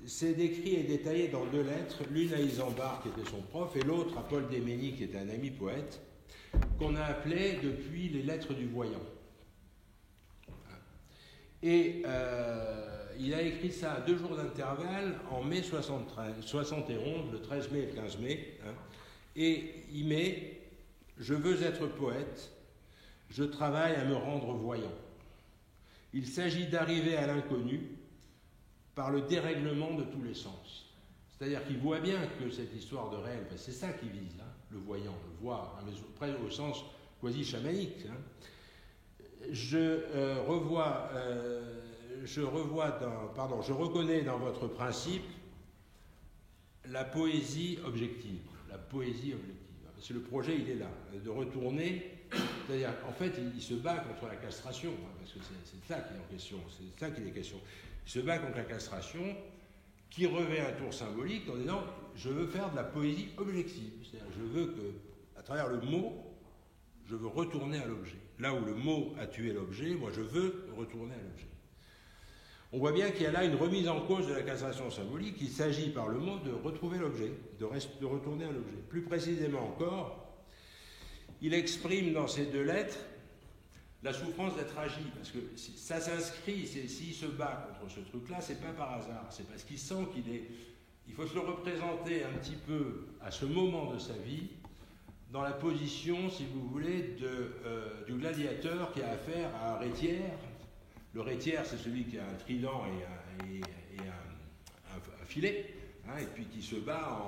C'est décrit et détaillé dans deux lettres, l'une à Isambard, qui était son prof, et l'autre à Paul Démény, qui était un ami poète, qu'on a appelé depuis les lettres du voyant. Et il a écrit ça à 2 jours d'intervalle en mai 71, le 13 mai et le 15 mai, hein, et il met « Je veux être poète, je travaille à me rendre voyant. Il s'agit d'arriver à l'inconnu par le dérèglement de tous les sens. » C'est-à-dire qu'il voit bien que cette histoire de réel, c'est ça qu'il vise, hein, le voyant, le voir, hein, mais presque au sens quasi chamanique. Hein. Je reconnais dans votre principe la poésie objective. La poésie objective. Parce que le projet, il est là, de retourner. C'est-à-dire, en fait, il se bat contre la castration, hein, parce que c'est ça qui est en question, c'est ça qu'il est question. Il se bat contre la castration, qui revêt un tour symbolique en disant je veux faire de la poésie objective. C'est-à-dire, je veux que, à travers le mot, je veux retourner à l'objet. Là où le mot a tué l'objet, moi je veux retourner à l'objet. On voit bien qu'il y a là une remise en cause de la castration symbolique. Il s'agit par le mot de retrouver l'objet, de retourner à l'objet. Plus précisément encore, il exprime dans ces deux lettres la souffrance d'être agi, parce que ça s'inscrit, s'il se bat contre ce truc-là, c'est pas par hasard, c'est parce qu'il sent il faut se le représenter un petit peu à ce moment de sa vie, dans la position, si vous voulez, du gladiateur qui a affaire à un rétiaire. Le rétiaire, c'est celui qui a un trident et un filet, hein, et puis qui se bat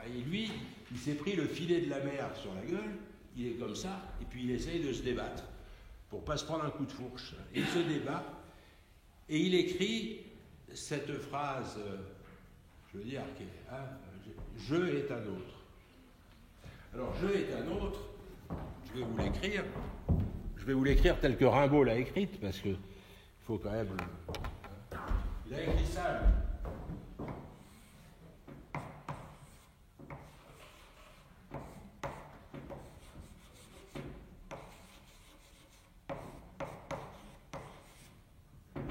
et lui, il s'est pris le filet de la mer sur la gueule, il est comme ça, et puis il essaye de se débattre pour ne pas se prendre un coup de fourche. Il se débat, et il écrit cette phrase, je veux dire, je est un autre. Alors, je est un autre, je vais vous l'écrire tel que Rimbaud l'a écrite, parce qu'il faut quand même... Il a écrit ça, lui.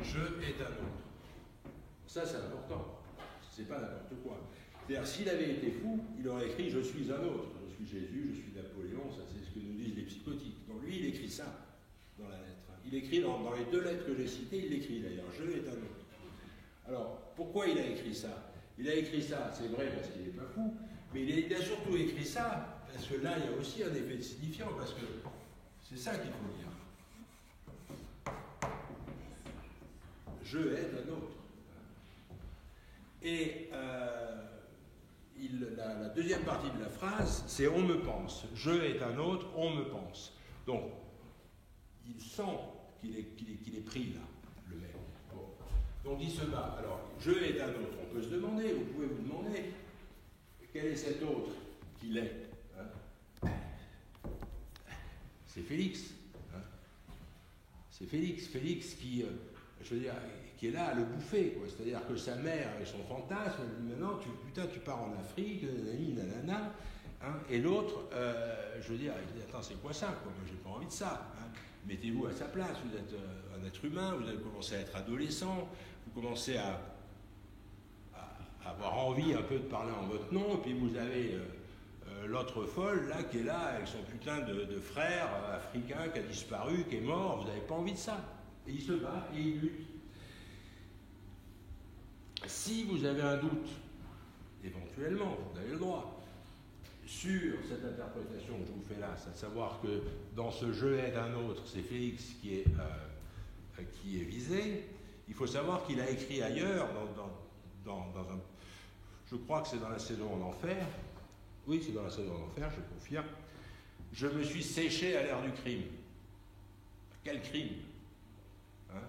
Je est un autre. Ça, c'est important. C'est pas n'importe quoi. C'est-à-dire, s'il avait été fou, il aurait écrit « Je suis un autre ». suis Jésus, je suis Napoléon, ça c'est ce que nous disent les psychotiques. Donc lui, il écrit ça dans la lettre. Il écrit dans les 2 lettres que j'ai citées, il l'écrit d'ailleurs, je est un autre. Alors, pourquoi il a écrit ça? Il a écrit ça, c'est vrai, parce qu'il n'est pas fou, mais il a surtout écrit ça, parce que là, il y a aussi un effet de signifiant, parce que c'est ça qu'il faut dire. Je est un autre. Et la deuxième partie de la phrase, c'est on me pense. Je est un autre, on me pense. Donc, il sent qu'il est pris là, le mec. Bon. Donc il se bat. Alors, je est un autre. On peut se demander, vous pouvez vous demander, quel est cet autre qu'il est, hein? C'est Félix. Hein? C'est Félix. Félix qui, je veux dire, qui est là à le bouffer, quoi. C'est-à-dire que sa mère et son fantasme, maintenant, tu pars en Afrique, nanana, hein, et l'autre, je veux dire, il dit, attends, c'est quoi ça, quoi? Moi, j'ai pas envie de ça. Hein. Mettez-vous à sa place, vous êtes un être humain, vous avez commencé à être adolescent, vous commencez à avoir envie un peu de parler en votre nom, et puis vous avez l'autre folle, là, qui est là, avec son putain de frère africain qui a disparu, qui est mort, vous n'avez pas envie de ça. Et il se bat, et il lutte. Si vous avez un doute, éventuellement, vous avez le droit, sur cette interprétation que je vous fais là, c'est de savoir que dans ce jeu est d'un autre, c'est Félix qui est visé, il faut savoir qu'il a écrit ailleurs, dans un... Je crois que c'est dans la saison en enfer, oui, c'est dans la saison en enfer, je confirme, je me suis séché à l'ère du crime. Quel crime, hein?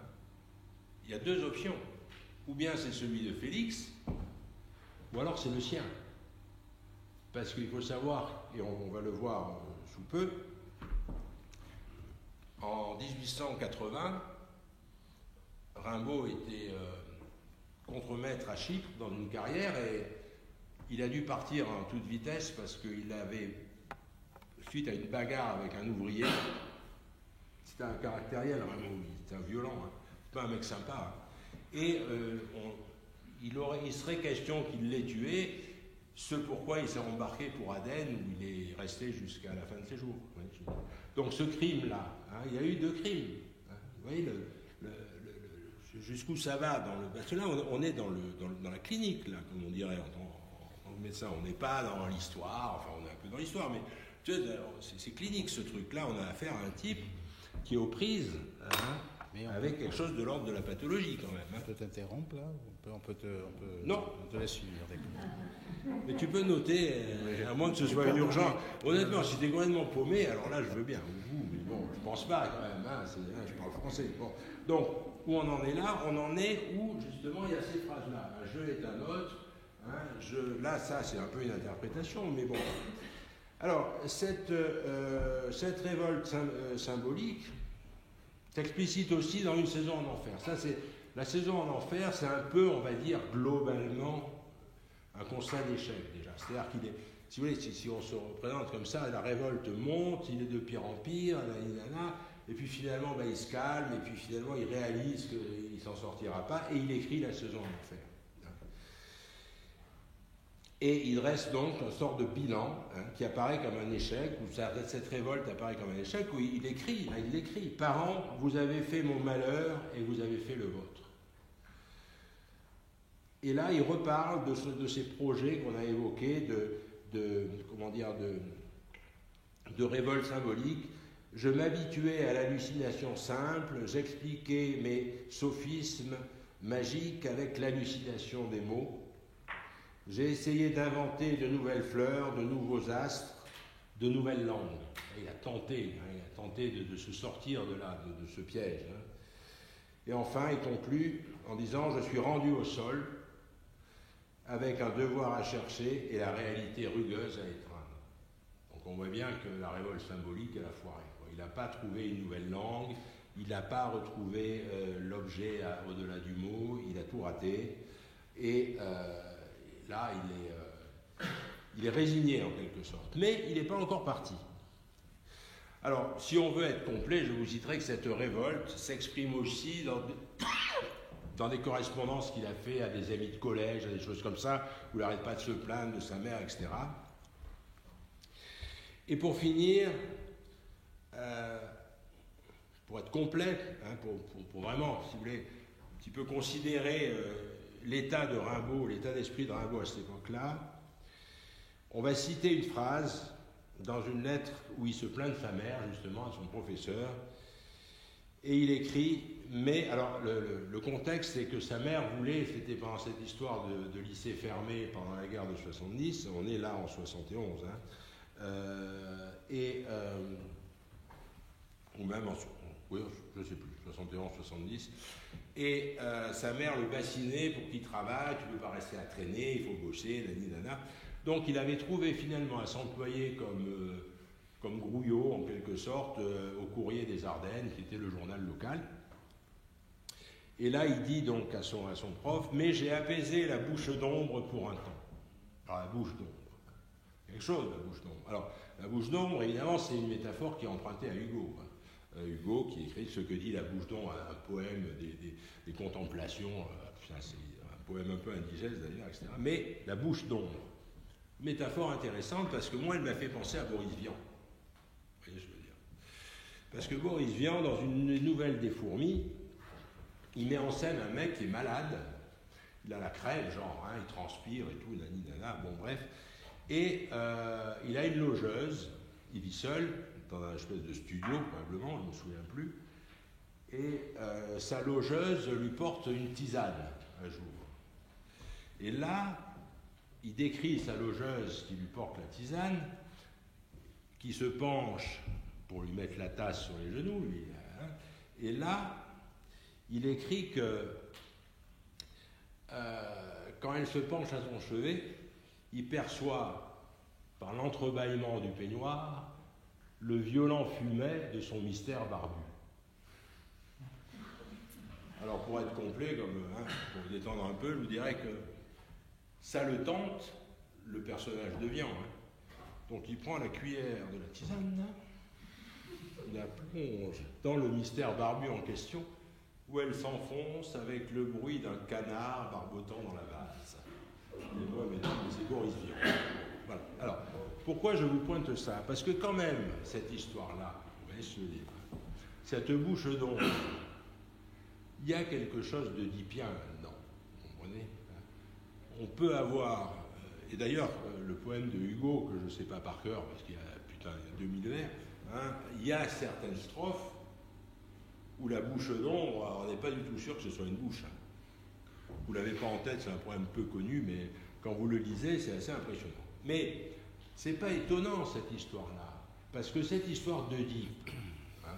Il y a 2 options. Ou bien c'est celui de Félix, ou alors c'est le sien. Parce qu'il faut savoir, et on va le voir sous peu, en 1880, Rimbaud était contremaître à Chypre dans une carrière et il a dû partir en toute vitesse parce qu'il avait, suite à une bagarre avec un ouvrier, c'était un caractériel, Rimbaud, c'était un violent, hein, pas un mec sympa, hein. Et il serait question qu'il l'ait tué, ce pourquoi il s'est embarqué pour Aden, où il est resté jusqu'à la fin de ses jours. Donc ce crime-là, hein, il y a eu 2 crimes. Hein, vous voyez jusqu'où ça va dans le... Parce que là, on est dans la clinique, là, comme on dirait en tant que médecin. On n'est pas dans l'histoire, enfin on est un peu dans l'histoire, mais tu sais, c'est clinique ce truc-là. On a affaire à un type qui est aux prises, hein, avec quelque chose de l'ordre de la pathologie quand même. Hein. On peut t'interrompre là? On peut non. On te laisse finir, d'accord. Mais tu peux noter, à moins que ce soit une urgence. Honnêtement, si t'es complètement paumé, alors là je veux bien, vous, mais bon, je pense pas quand même, hein, je parle français. Bon. Donc, où on en est là? On en est où justement il y a ces phrases-là. Un jeu est un autre, hein, là ça c'est un peu une interprétation, mais bon. Alors, cette révolte symbolique s'explicite aussi dans une saison en enfer. Ça, c'est la saison en enfer, c'est un peu, on va dire, globalement, un constat d'échec déjà. C'est-à-dire qu'il est, si vous voulez, si on se représente comme ça, la révolte monte, il est de pire en pire, et puis finalement, il se calme, et puis finalement, il réalise qu'il ne s'en sortira pas, et il écrit la saison en enfer. Et il reste donc une sorte de bilan, hein, qui apparaît comme un échec, où cette révolte apparaît comme un échec, où il écrit, « Parents, vous avez fait mon malheur et vous avez fait le vôtre. » Et là, il reparle de ces projets qu'on a évoqués, de révolte symbolique. « Je m'habituais à l'hallucination simple, j'expliquais mes sophismes magiques avec l'hallucination des mots. J'ai essayé d'inventer de nouvelles fleurs, de nouveaux astres, de nouvelles langues. » Il a tenté, de se sortir de là, de ce piège. Hein. Et enfin, il conclut en disant « Je suis rendu au sol, avec un devoir à chercher et la réalité rugueuse à étreindre. » Donc on voit bien que la révolte symbolique, elle a foiré. Il n'a pas trouvé une nouvelle langue, il n'a pas retrouvé l'objet au-delà du mot, il a tout raté. Et là, il est résigné en quelque sorte. Mais il n'est pas encore parti. Alors, si on veut être complet, je vous citerai que cette révolte s'exprime aussi dans des correspondances qu'il a fait à des amis de collège, à des choses comme ça, où il n'arrête pas de se plaindre de sa mère, etc. Et pour finir, pour être complet, hein, pour vraiment, si vous voulez, un petit peu considérer l'état de Rimbaud, l'état d'esprit de Rimbaud à cette époque-là, on va citer une phrase dans une lettre où il se plaint de sa mère, justement, à son professeur, et il écrit, mais, alors le contexte, c'est que sa mère voulait, c'était pendant cette histoire de lycée fermé pendant la guerre de 70, on est là en 71, hein, ou même en, oui, je ne sais plus, 71, 70, et sa mère le bassinait pour qu'il travaille, tu ne peux pas rester à traîner, il faut bosser, nana. Donc il avait trouvé finalement à s'employer comme grouillot, en quelque sorte, au Courrier des Ardennes, qui était le journal local. Et là, il dit donc à son prof, « Mais j'ai apaisé la bouche d'ombre pour un temps. » Alors, la bouche d'ombre. Quelque chose, la bouche d'ombre. Alors, la bouche d'ombre, évidemment, c'est une métaphore qui est empruntée à Hugo. Hugo qui écrit ce que dit la bouche d'ombre, un poème des contemplations, c'est un poème un peu indigeste d'ailleurs, etc. Mais la bouche d'ombre, métaphore intéressante parce que moi, elle m'a fait penser à Boris Vian. Vous voyez ce que je veux dire? Parce que Boris Vian, dans une nouvelle des Fourmis, il met en scène un mec qui est malade, il a la crève, genre, hein, il transpire et tout, nani, nana, bon bref, et il a une logeuse, il vit seul, dans un espèce de studio, probablement, je ne me souviens plus, et sa logeuse lui porte une tisane un jour. Et là, il décrit sa logeuse qui lui porte la tisane, qui se penche pour lui mettre la tasse sur les genoux, lui, hein, et là, il écrit que quand elle se penche à son chevet, il perçoit, par l'entrebâillement du peignoir, le violent fumet de son mystère barbu. Alors pour être complet, pour vous détendre un peu, je vous dirais que ça le tente, le personnage de Vian. Donc il prend la cuillère de la tisane, il la plonge dans le mystère barbu en question, où elle s'enfonce avec le bruit d'un canard barbotant dans la vase. Et moi, mesdames, c'est Boris Vian. Voilà. Alors, pourquoi je vous pointe ça? Parce que quand même, cette histoire-là, vous voyez ce livre, cette bouche d'ombre, il y a quelque chose de d'Oedipien là-dedans. Vous comprenez? On peut avoir, et d'ailleurs, le poème de Hugo, que je ne sais pas par cœur, parce qu'il y a 2000 vers, hein, il y a certaines strophes où la bouche d'ombre, on n'est pas du tout sûr que ce soit une bouche. Vous ne l'avez pas en tête, c'est un poème peu connu, mais quand vous le lisez, c'est assez impressionnant. Mais c'est pas étonnant, cette histoire-là, parce que cette histoire d'Oedipe, hein,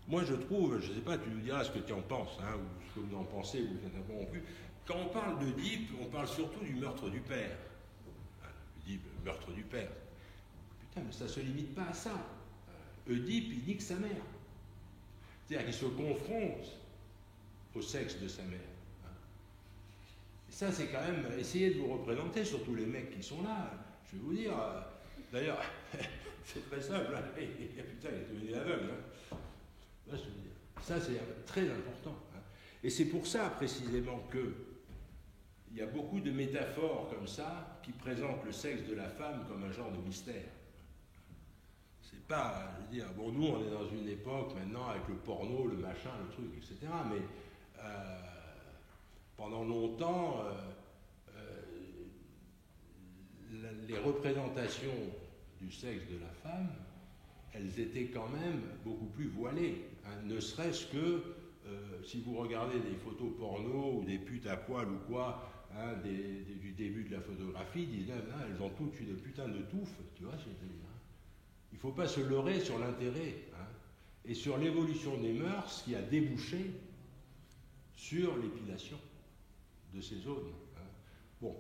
moi je trouve, je ne sais pas, tu nous diras ce que tu en penses, hein, ou ce que vous en pensez, ou vous êtes interrompu, quand on parle d'Oedipe, on parle surtout du meurtre du père. Hein, Oedipe, meurtre du père. Putain, mais ça ne se limite pas à ça. Oedipe, il nique sa mère. C'est-à-dire qu'il se confronte au sexe de sa mère. Et ça, c'est quand même, essayez de vous représenter, surtout les mecs qui sont là. Je vais vous dire, d'ailleurs, c'est très simple, hein. Putain, il est devenu aveugle. Hein. Ça, c'est très important. Hein. Et c'est pour ça, précisément, qu'il y a beaucoup de métaphores comme ça qui présentent le sexe de la femme comme un genre de mystère. C'est pas, je veux dire, bon, nous, on est dans une époque maintenant avec le porno, le machin, le truc, etc. Mais pendant longtemps, les représentations du sexe de la femme, elles étaient quand même beaucoup plus voilées. Hein, ne serait-ce que, si vous regardez des photos porno ou des putes à poil ou quoi, hein, du début de la photographie, 19, hein, elles ont toutes une putain de touffe, tu vois, c'est-à-dire. Il ne faut pas se leurrer sur l'intérêt, hein, et sur l'évolution des mœurs qui a débouché sur l'épilation de ces zones. Hein. Bon,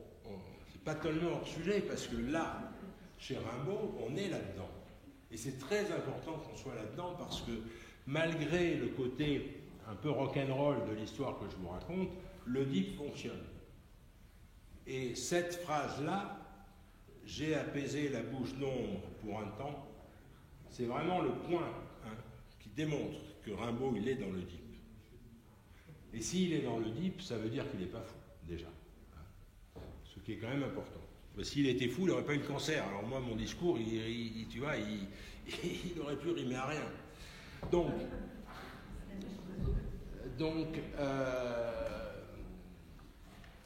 c'est pas tellement hors sujet, parce que là, chez Rimbaud, on est là-dedans. Et c'est très important qu'on soit là-dedans, parce que malgré le côté un peu rock'n'roll de l'histoire que je vous raconte, l'Oedipe fonctionne. Et cette phrase-là, « J'ai apaisé la bouche d'ombre pour un temps », c'est vraiment le point, hein, qui démontre que Rimbaud, il est dans l'Oedipe. Et s'il est dans l'Oedipe, ça veut dire qu'il n'est pas fou, déjà. Hein, ce qui est quand même important. S'il était fou, il n'aurait pas eu le cancer. Alors moi, mon discours, tu vois, il aurait pu rimer à rien. Donc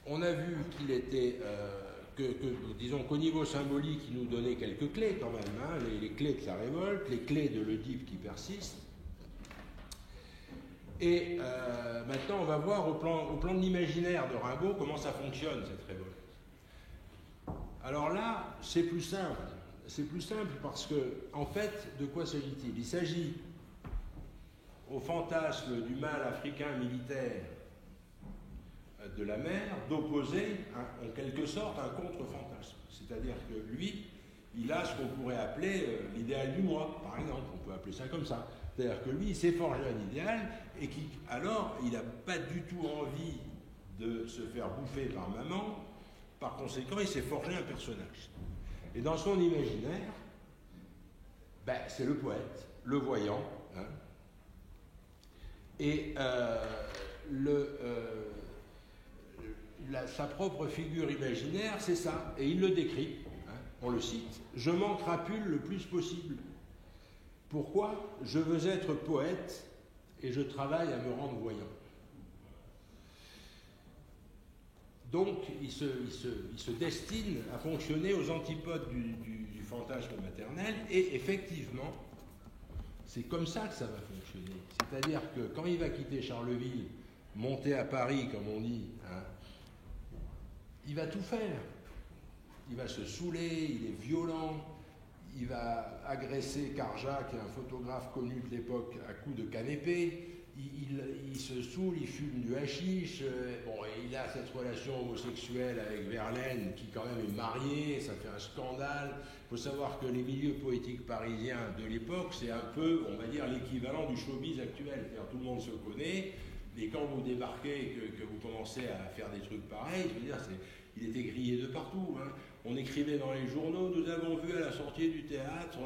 on a vu qu'il était, disons qu'au niveau symbolique, il nous donnait quelques clés quand même, hein, les clés de sa révolte, les clés de l'Oedipe qui persiste. Et maintenant, on va voir au plan de l'imaginaire de Rimbaud comment ça fonctionne, cette révolte. Alors là, c'est plus simple. C'est plus simple parce que, en fait, de quoi s'agit-il? Il s'agit, au fantasme du mâle africain militaire de la mer, d'opposer, en quelque sorte, un contre-fantasme. C'est-à-dire que lui, il a ce qu'on pourrait appeler l'idéal du moi, par exemple. On peut appeler ça comme ça. C'est-à-dire que lui, il s'est forgé un idéal et alors, il n'a pas du tout envie de se faire bouffer par maman. Par conséquent, il s'est forgé un personnage. Et dans son imaginaire, c'est le poète, le voyant. Hein, et sa propre figure imaginaire, c'est ça. Et il le décrit, hein, on le cite, « Je m'en crapule le plus possible. Pourquoi? Je veux être poète et je travaille à me rendre voyant. » Donc, il se destine à fonctionner aux antipodes du fantasme maternel, et effectivement, c'est comme ça que ça va fonctionner. C'est-à-dire que quand il va quitter Charleville, monter à Paris, comme on dit, hein, il va tout faire. Il va se saouler, il est violent, il va agresser Carja, qui est un photographe connu de l'époque, à coups de canépé. Il se saoule, il fume du hashish, et il a cette relation homosexuelle avec Verlaine, qui quand même est mariée, ça fait un scandale. Il faut savoir que les milieux poétiques parisiens de l'époque, c'est un peu, on va dire, l'équivalent du showbiz actuel. C'est-à-dire tout le monde se connaît, et quand vous débarquez, que vous commencez à faire des trucs pareils, je veux dire, il était grillé de partout. Hein. On écrivait dans les journaux, nous avons vu à la sortie du théâtre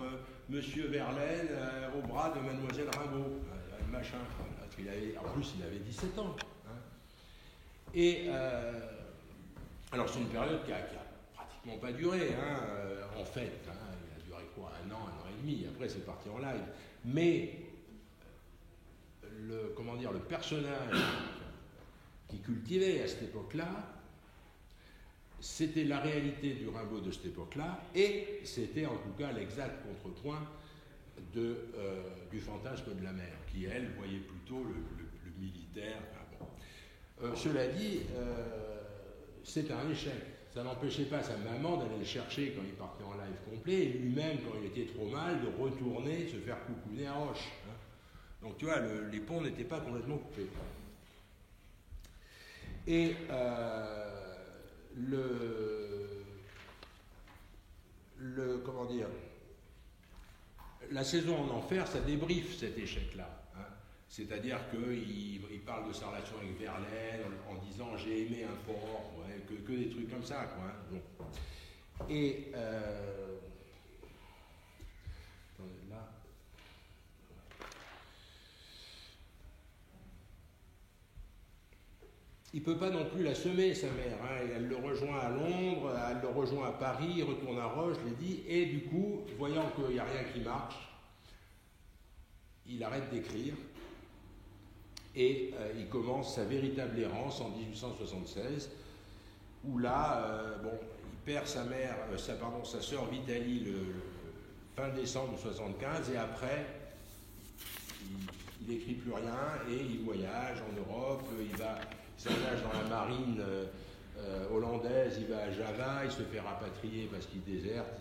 Monsieur Verlaine au bras de Mademoiselle Rimbaud. Machin. En plus, il avait 17 ans. Hein. Et alors, c'est une période qui a pratiquement pas duré, hein, en fait. Hein, il a duré quoi? Un an et demi. Après, c'est parti en live. Mais, le personnage qui cultivait à cette époque-là, c'était la réalité du Rimbaud de cette époque-là, et c'était en tout cas l'exact contrepoint du fantasme de la mer, qui, elle, voyait plutôt le militaire. Cela dit, c'est un échec. Ça n'empêchait pas sa maman d'aller le chercher quand il partait en live complet, et lui-même, quand il était trop mal, de retourner se faire coucouner à Roche. Hein. Donc, tu vois, les ponts n'étaient pas complètement coupés. Et comment dire, la saison en enfer, ça débriefe cet échec-là. Hein. C'est-à-dire qu'il parle de sa relation avec Verlaine en disant « j'ai aimé un port ouais, », que des trucs comme ça. Quoi, hein. Bon. Et là. Il ne peut pas non plus la semer, sa mère. Hein. Elle le rejoint à Londres, elle le rejoint à Paris, il retourne à Roche, je l'ai dit, et du coup, voyant qu'il n'y a rien qui marche, il arrête d'écrire, et il commence sa véritable errance en 1876, où là, il perd sa mère, sa sœur Vitalie le fin décembre 1975, et après, il n'écrit plus rien, et il voyage en Europe, il s'engage dans la marine hollandaise, il va à Java, il se fait rapatrier parce qu'il déserte,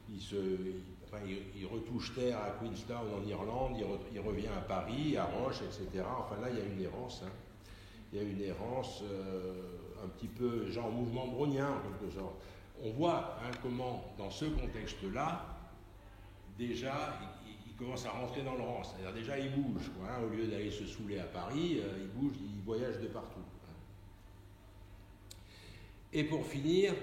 il retouche terre à Queenstown en Irlande, il revient à Paris, à Roche, etc. Enfin là, il y a une errance. Hein. Il y a une errance un petit peu genre mouvement brownien en quelque sorte. On voit hein, comment, dans ce contexte-là, déjà, il commence à rentrer dans le rang. C'est-à-dire déjà, il bouge. Quoi, hein. Au lieu d'aller se saouler à Paris, il bouge, il voyage de partout. Et pour finir,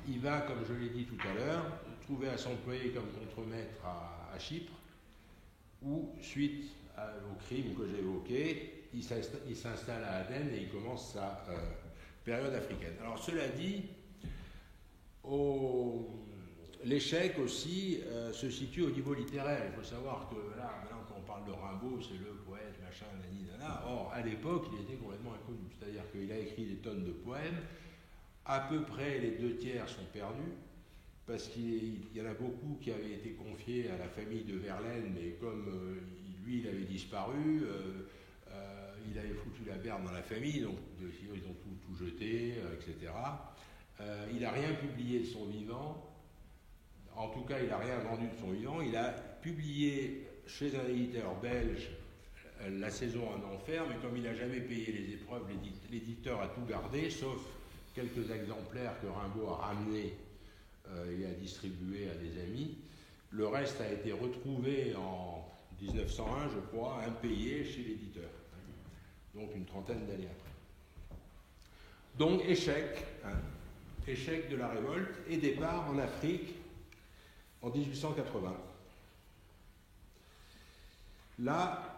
il va, comme je l'ai dit tout à l'heure, trouver à s'employer comme contremaître à Chypre, où, suite au crime que j'ai évoqué. Il s'installe à Aden et il commence sa période africaine. Alors cela dit, l'échec aussi se situe au niveau littéraire. Il faut savoir que là, maintenant quand on parle de Rimbaud, c'est le poète, machin, nani, nana. Or, à l'époque, il était complètement inconnu. C'est-à-dire qu'il a écrit des tonnes de poèmes. À peu près les 2/3 sont perdus, parce qu'il y en a beaucoup qui avaient été confiés à la famille de Verlaine, mais comme lui, il avait disparu, il avait foutu la berne dans la famille, donc ils ont tout jeté, etc. Il n'a rien publié de son vivant. En tout cas, il n'a rien vendu de son vivant. Il a publié chez un éditeur belge La saison en enfer, mais comme il n'a jamais payé les épreuves, l'éditeur a tout gardé, sauf quelques exemplaires que Rimbaud a ramenés et a distribués à des amis. Le reste a été retrouvé en 1901, je crois, impayé chez l'éditeur. Donc une trentaine d'années après. Donc échec, échec de la révolte et départ en Afrique en 1880. Là,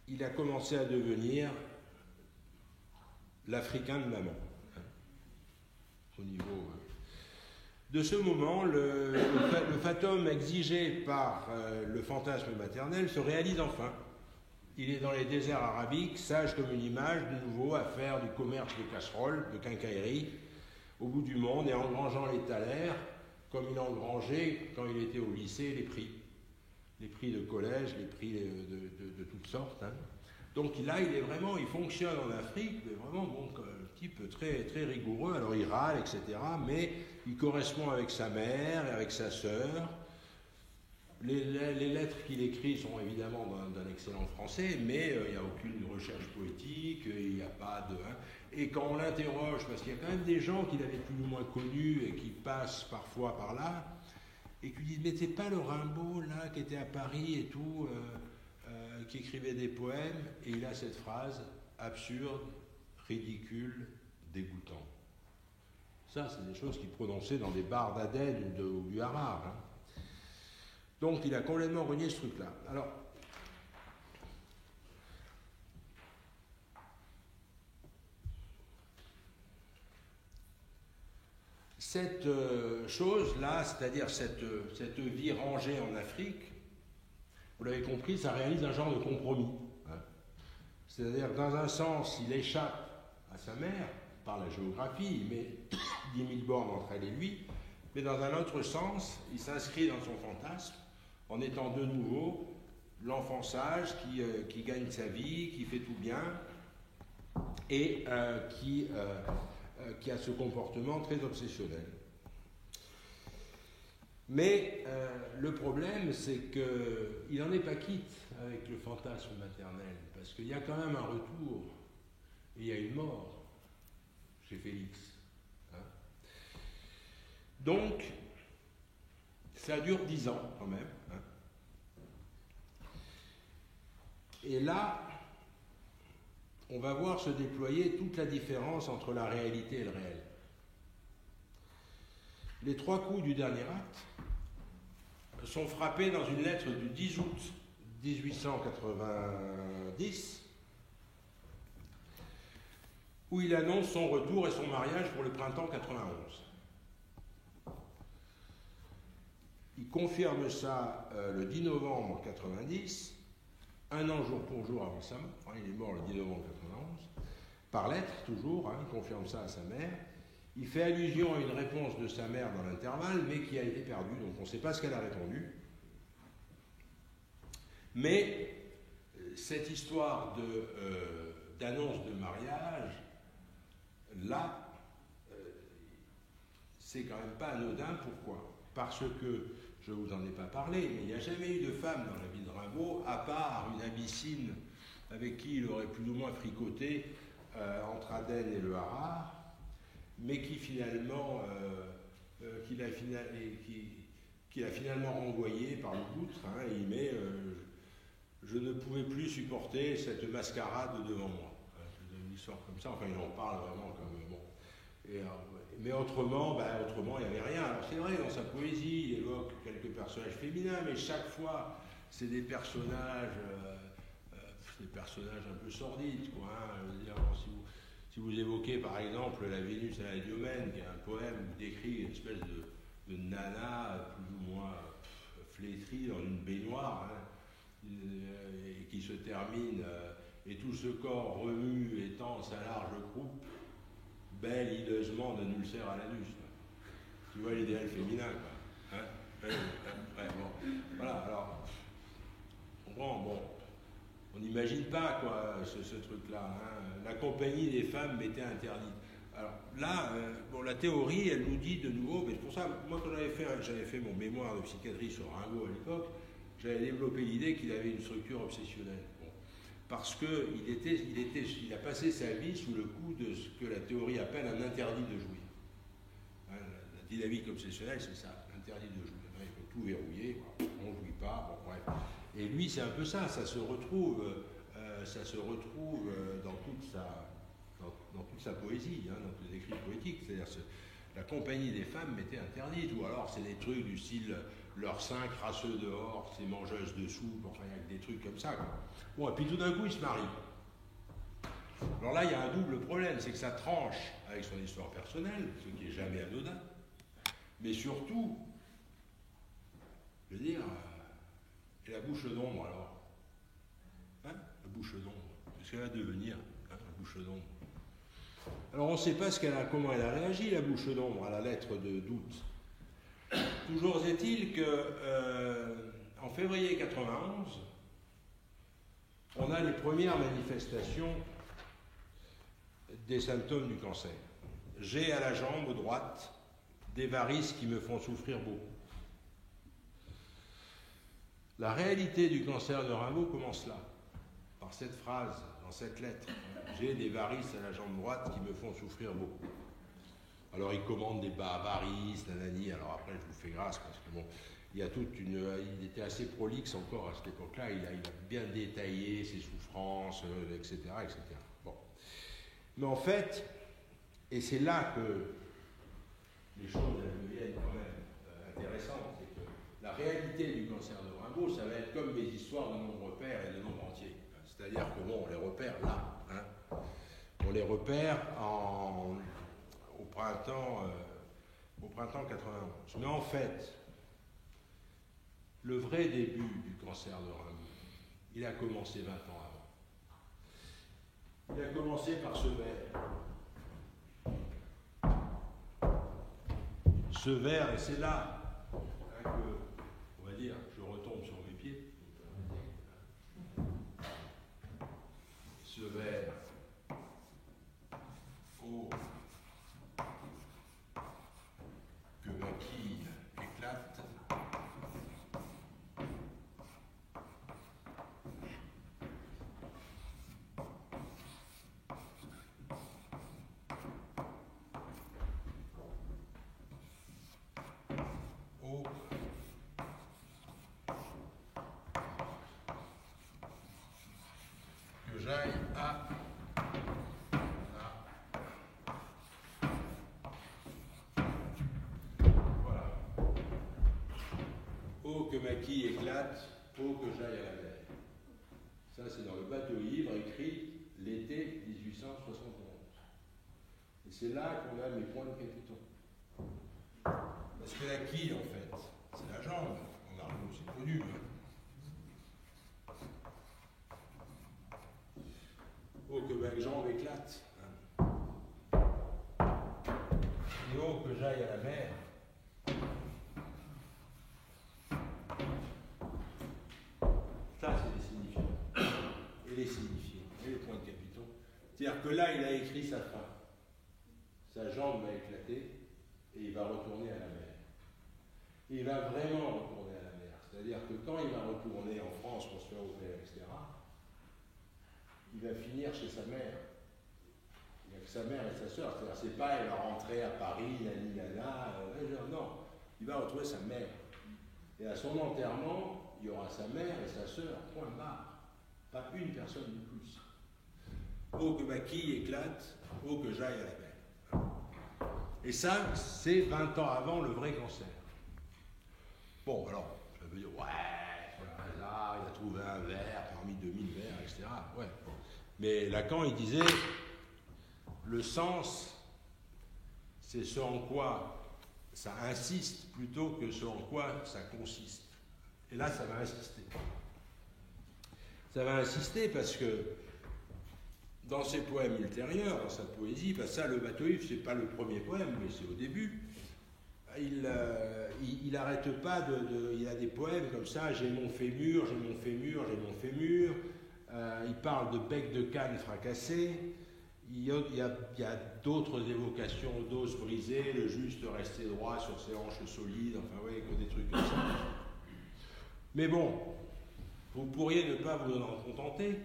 il a commencé à devenir l'Africain de maman. Au niveau de ce moment, le fatum exigé par le fantasme maternel se réalise enfin. Il est dans les déserts arabiques, sage comme une image, de nouveau à faire du commerce de casseroles, de quincaillerie, au bout du monde, et engrangeant les thalers, comme il engrangeait, quand il était au lycée, les prix de collège, les prix de toutes sortes. Donc là, il fonctionne en Afrique, mais vraiment donc, un type très, très rigoureux. Alors il râle, etc., mais il correspond avec sa mère et avec sa sœur. Les lettres qu'il écrit sont évidemment d'un excellent français, mais il n'y a aucune recherche poétique, il n'y a pas de... Et quand on l'interroge, parce qu'il y a quand même des gens qu'il avait plus ou moins connus et qui passent parfois par là, et qui disent, mais c'est pas le Rimbaud, là, qui était à Paris et tout, qui écrivait des poèmes, et il a cette phrase, absurde, ridicule, dégoûtant. Ça, c'est des choses qu'il prononçait dans des bars d'Aden ou du Harar. Donc, il a complètement renié ce truc-là. Alors, cette chose-là, c'est-à-dire cette vie rangée en Afrique, vous l'avez compris, ça réalise un genre de compromis. C'est-à-dire que dans un sens, il échappe à sa mère par la géographie, il met 10 000 bornes entre elle et lui, mais dans un autre sens, il s'inscrit dans son fantasme en étant de nouveau l'enfant sage qui gagne sa vie, qui fait tout bien et qui a ce comportement très obsessionnel. Mais le problème, c'est qu'il n'en est pas quitte avec le fantasme maternel, parce qu'il y a quand même un retour, et il y a une mort chez Félix. Donc, ça dure 10 ans quand même. Et là, on va voir se déployer toute la différence entre la réalité et le réel. Les 3 coups du dernier acte sont frappés dans une lettre du 10 août 1890, où il annonce son retour et son mariage pour le printemps 91. Il confirme ça le 10 novembre 90, un an jour pour jour avant sa mort. Il est mort le 10 novembre 91, par lettre toujours, il confirme ça à sa mère. Il fait allusion à une réponse de sa mère dans l'intervalle, mais qui a été perdue, donc on ne sait pas ce qu'elle a répondu. Mais cette histoire d'annonce de mariage, là, c'est quand même pas anodin. Pourquoi ? Parce que, je ne vous en ai pas parlé, mais il n'y a jamais eu de femme dans la vie de Rimbaud, à part une Abyssine avec qui il aurait plus ou moins fricoté entre Aden et le Harar, mais qui finalement, qu'il a finalement renvoyé par le poutre, et il met je ne pouvais plus supporter cette mascarade devant moi. C'est une histoire comme ça, enfin il en parle vraiment comme bon. Mais autrement, il n'y avait rien. Alors c'est vrai, dans sa poésie, il évoque quelques personnages féminins, mais chaque fois, c'est des personnages des personnages un peu sordides, quoi. Hein. Je veux dire, si vous évoquez par exemple la Vénus à la Diomède, qui est un poème où décrit une espèce de nana plus ou moins flétrie dans une baignoire, hein, et qui se termine, et tout ce corps remue étend sa large croupe, belle hideusement d'un ulcère à l'anus. Tu vois l'idéal féminin, quoi. Hein, ouais, bon. Voilà, alors, bon, on n'imagine pas, quoi, ce truc-là. Hein. La compagnie des femmes m'était interdite. Alors là, la théorie, elle nous dit de nouveau, mais c'est pour ça, moi quand j'avais fait mon mémoire de psychiatrie sur Rimbaud à l'époque, j'avais développé l'idée qu'il avait une structure obsessionnelle. Bon. Parce qu'il a passé sa vie sous le coup de ce que la théorie appelle un interdit de jouir. Hein, la dynamique obsessionnelle, c'est ça, l'interdit de jouir. Il faut tout verrouiller, on ne jouit pas, bon, bref. Et lui, c'est un peu ça, ça se retrouve dans toute sa poésie, hein, dans ses écrits poétiques. C'est-à-dire la compagnie des femmes m'était interdite, ou alors c'est des trucs du style leurs seins crasseux dehors, ces mangeuses de soupe, enfin il y a des trucs comme ça, quoi. Bon, et puis tout d'un coup, il se marie. Alors là, il y a un double problème, c'est que ça tranche avec son histoire personnelle, ce qui n'est jamais anodin, mais surtout, je veux dire, et la bouche d'ombre alors, hein, la bouche d'ombre, qu'est-ce qu'elle va devenir, hein, la bouche d'ombre? Alors on ne sait pas comment elle a réagi, la bouche d'ombre, à la lettre de d'août. Toujours est-il que en février 91, on a les premières manifestations des symptômes du cancer. J'ai à la jambe droite des varices qui me font souffrir beaucoup. La réalité du cancer de Rimbaud commence là, par cette phrase, dans cette lettre. J'ai des varices à la jambe droite qui me font souffrir beaucoup. Alors il commande des varices, nanani, alors après je vous fais grâce parce que bon, il y a il était assez prolixe encore à cette époque-là, il a bien détaillé ses souffrances, etc., etc. Bon. Mais en fait, et c'est là que les choses deviennent quand même intéressantes, c'est que la réalité du cancer de Rimbaud, ça va être comme mes histoires de nombres pairs et de nombres entiers. C'est-à-dire que bon, on les repère là, hein. On les repère au printemps 91. Mais en fait, le vrai début du cancer de Rimbaud, il a commencé 20 ans avant. Il a commencé par ce vers. Ce vers, et c'est là hein, que, on va dire, je retombe sur mes pieds. Ce vers. Oh, que ma quille éclate. Oh, que j'aille à que ma quille éclate, oh que j'aille à la mer. Ça, c'est dans le bateau ivre, écrit l'été 1871. Et c'est là qu'on a mes points de capitaux. Parce que la quille, en fait, c'est la jambe. En Arnaud, c'est connu. Hein. Oh que ma jambe éclate. Hein. Et oh que j'aille à la mer. Ça, c'est les signifiants. Et les signifiés, et les points de capitaux. C'est-à-dire que là, il a écrit sa fin. Sa jambe va éclater et il va retourner à la mer. Et il va vraiment retourner à la mer. C'est-à-dire que quand il va retourner en France pour se faire opérer, etc., il va finir chez sa mère. Il n'y a que sa mère et sa sœur. C'est-à-dire, c'est pas elle va rentrer à Paris, non. Il va retrouver sa mère. Et à son enterrement, il y aura sa mère et sa sœur, point barre. Pas une personne de plus. Oh que ma quille éclate, oh que j'aille à la mer. Et ça, c'est 20 ans avant le vrai cancer. Bon, alors, ça veut dire, ouais, c'est un hasard, il a trouvé un vers parmi 2000 vers, etc. Ouais. Mais Lacan, il disait, le sens, c'est ce en quoi ça insiste plutôt que ce en quoi ça consiste. Et là, ça va insister. Ça va insister parce que dans ses poèmes ultérieurs, dans sa poésie, ben ça, le bateau ivre, c'est pas le premier poème, mais c'est au début. Il n'arrête pas il a des poèmes comme ça, j'ai mon fémur, j'ai mon fémur, j'ai mon fémur. Il parle de bec de canne fracassé. Il y a d'autres évocations d'os brisé, le juste resté droit sur ses hanches solides, enfin oui, que des trucs comme ça. Mais bon, vous pourriez ne pas vous en contenter,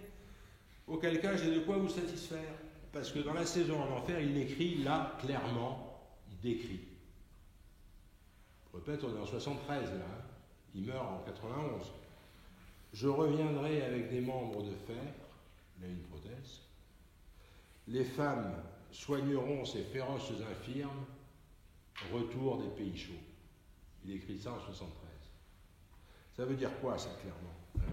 auquel cas j'ai de quoi vous satisfaire. Parce que dans La saison en enfer, il écrit là, clairement, il décrit. Je répète, on est en 73 là, hein. Il meurt en 91. Je reviendrai avec des membres de fer, il a une prothèse. Les femmes soigneront ces féroces infirmes, retour des pays chauds. Il écrit ça en 73. Ça veut dire quoi, ça, clairement, hein?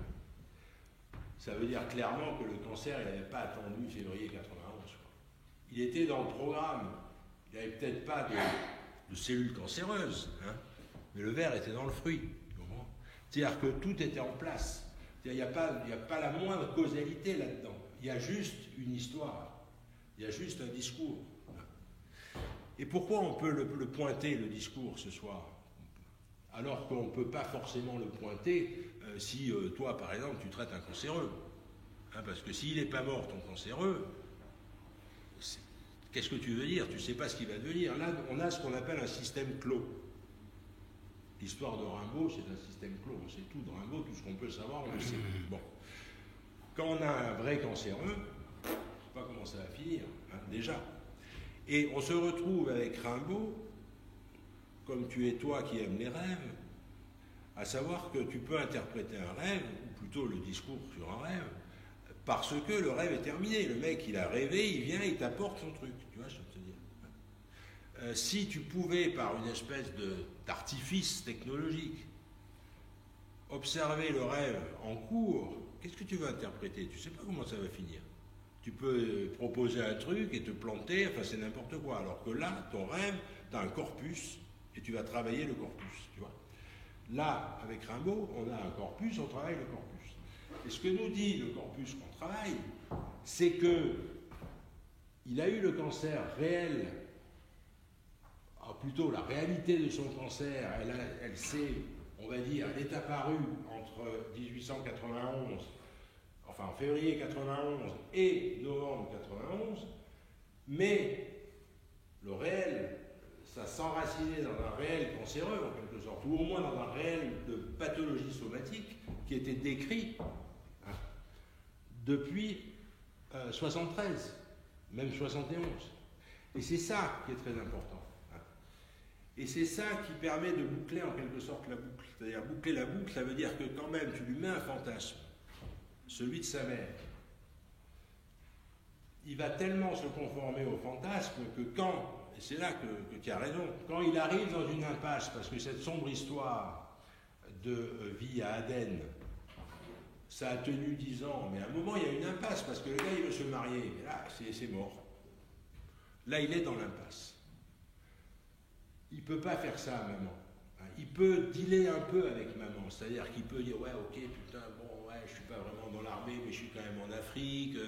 Ça veut dire clairement que le cancer, il n'avait pas attendu février 91. Quoi. Il était dans le programme. Il n'y avait peut-être pas de cellules cancéreuses, hein, mais le ver était dans le fruit. C'est-à-dire que tout était en place. Il n'y a pas la moindre causalité là-dedans. Il y a juste une histoire. Il y a juste un discours. Et pourquoi on peut le pointer, le discours, ce soir, alors qu'on ne peut pas forcément le pointer si toi, par exemple, tu traites un cancéreux, hein, parce que s'il n'est pas mort, ton cancéreux, qu'est-ce que tu veux dire? Tu ne sais pas ce qu'il va devenir. Là, on a ce qu'on appelle un système clos. L'histoire de Rimbaud, c'est un système clos. On sait tout de Rimbaud, tout ce qu'on peut savoir, on le sait. Bon. Quand on a un vrai cancéreux, on ne sait pas comment ça va finir, hein, déjà. Et on se retrouve avec Rimbaud, comme tu es toi qui aimes les rêves, à savoir que tu peux interpréter un rêve, ou plutôt le discours sur un rêve, parce que le rêve est terminé. Le mec, il a rêvé, il vient, il t'apporte son truc. Tu vois, je veux te dire. Si tu pouvais, par une espèce d'artifice technologique, observer le rêve en cours, qu'est-ce que tu vas interpréter? Tu ne sais pas comment ça va finir. Tu peux proposer un truc et te planter, enfin c'est n'importe quoi. Alors que là, ton rêve, tu as un corpus, et tu vas travailler le corpus, tu vois. Là, avec Rimbaud, on a un corpus, on travaille le corpus. Et ce que nous dit le corpus qu'on travaille, c'est que il a eu le cancer réel, plutôt la réalité de son cancer, elle s'est, on va dire, elle est apparue entre 1891, enfin en février 91 et novembre 91, mais le réel, ça s'enracinait dans un réel cancéreux, en quelque sorte, ou au moins dans un réel de pathologie somatique qui était décrit, hein, depuis 73, même 71. Et c'est ça qui est très important. Hein. Et c'est ça qui permet de boucler en quelque sorte la boucle. C'est-à-dire boucler la boucle, ça veut dire que quand même tu lui mets un fantasme, celui de sa mère. Il va tellement se conformer au fantasme que quand, et c'est là que tu as raison, quand il arrive dans une impasse, parce que cette sombre histoire de vie à Aden, ça a tenu 10 ans, mais à un moment il y a une impasse, parce que le gars il veut se marier, mais là c'est mort. Là il est dans l'impasse. Il ne peut pas faire ça à maman. Il peut dealer un peu avec maman, c'est-à-dire qu'il peut dire ouais ok putain bon ouais je suis pas vraiment dans l'armée mais je suis quand même en Afrique,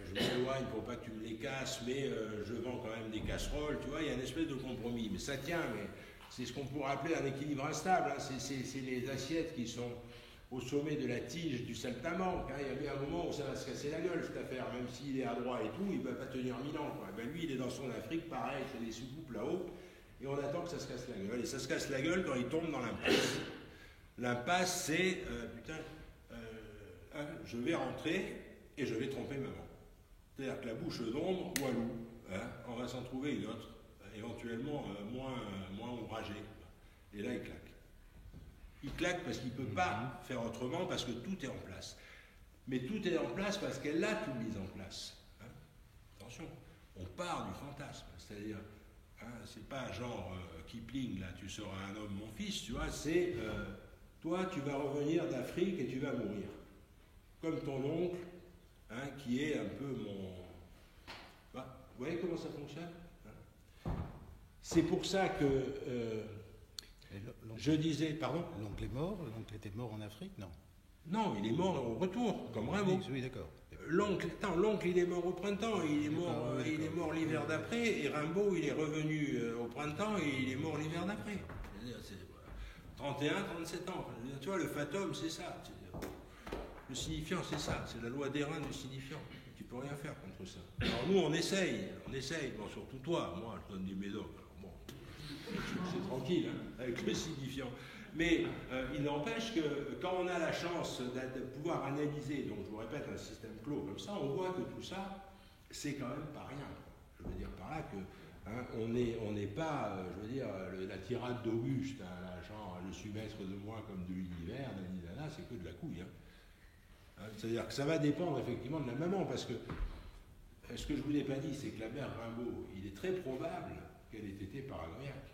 je m'éloigne pour pas que tu me les casses mais je vends quand même des casseroles, tu vois, il y a une espèce de compromis, mais ça tient, mais c'est ce qu'on pourrait appeler un équilibre instable, hein. C'est les assiettes qui sont au sommet de la tige du saltimbanque, hein. Il y a bien un moment où ça va se casser la gueule cette affaire, même s'il est à droit et tout, il ne va pas tenir 1000 ans, quoi. Ben, lui il est dans son Afrique, pareil, il fait des soucoupes là-haut, et on attend que ça se casse la gueule. Et ça se casse la gueule quand il tombe dans l'impasse. L'impasse, c'est, je vais rentrer et je vais tromper maman. C'est-à-dire que la bouche d'ombre, walou, hein, on va s'en trouver une autre, éventuellement moins ombragée. Et là, il claque. Il claque parce qu'il ne peut pas faire autrement, parce que tout est en place. Mais tout est en place parce qu'elle a tout mis en place. Hein. Attention, on part du fantasme, c'est-à-dire... c'est pas genre Kipling, là, tu seras un homme, mon fils, tu vois, c'est toi, tu vas revenir d'Afrique et tu vas mourir. Comme ton oncle, hein, qui est un peu mon... Bah, vous voyez comment ça fonctionne, hein? C'est pour ça que je disais... Pardon? L'oncle est mort? L'oncle était mort en Afrique? Non. Non, il est mort au retour, comme Rimbaud. Oui, d'accord. L'oncle, il est mort au printemps, il est mort l'hiver d'après, et Rimbaud, il est revenu au printemps et il est mort l'hiver d'après. 31, 37 ans. Tu vois, le fatum, c'est ça. Le signifiant, c'est ça. C'est la loi d'airain du signifiant. Tu peux rien faire contre ça. Alors nous, on essaye. Bon, surtout toi. Moi, je donne des médocs. Alors bon, c'est tranquille, hein, avec le signifiant. Mais il n'empêche que quand on a la chance de pouvoir analyser, donc je vous répète, un système clos comme ça, on voit que tout ça, c'est quand même pas rien. Je veux dire par là que hein, on n'est pas, je veux dire, la tirade d'Auguste, hein, là, genre je suis maître de moi comme de l'univers, c'est que de la couille. Hein. C'est-à-dire que ça va dépendre effectivement de la maman, parce que ce que je vous ai pas dit, c'est que la mère Rimbaud, il est très probable qu'elle ait été paranoïaque.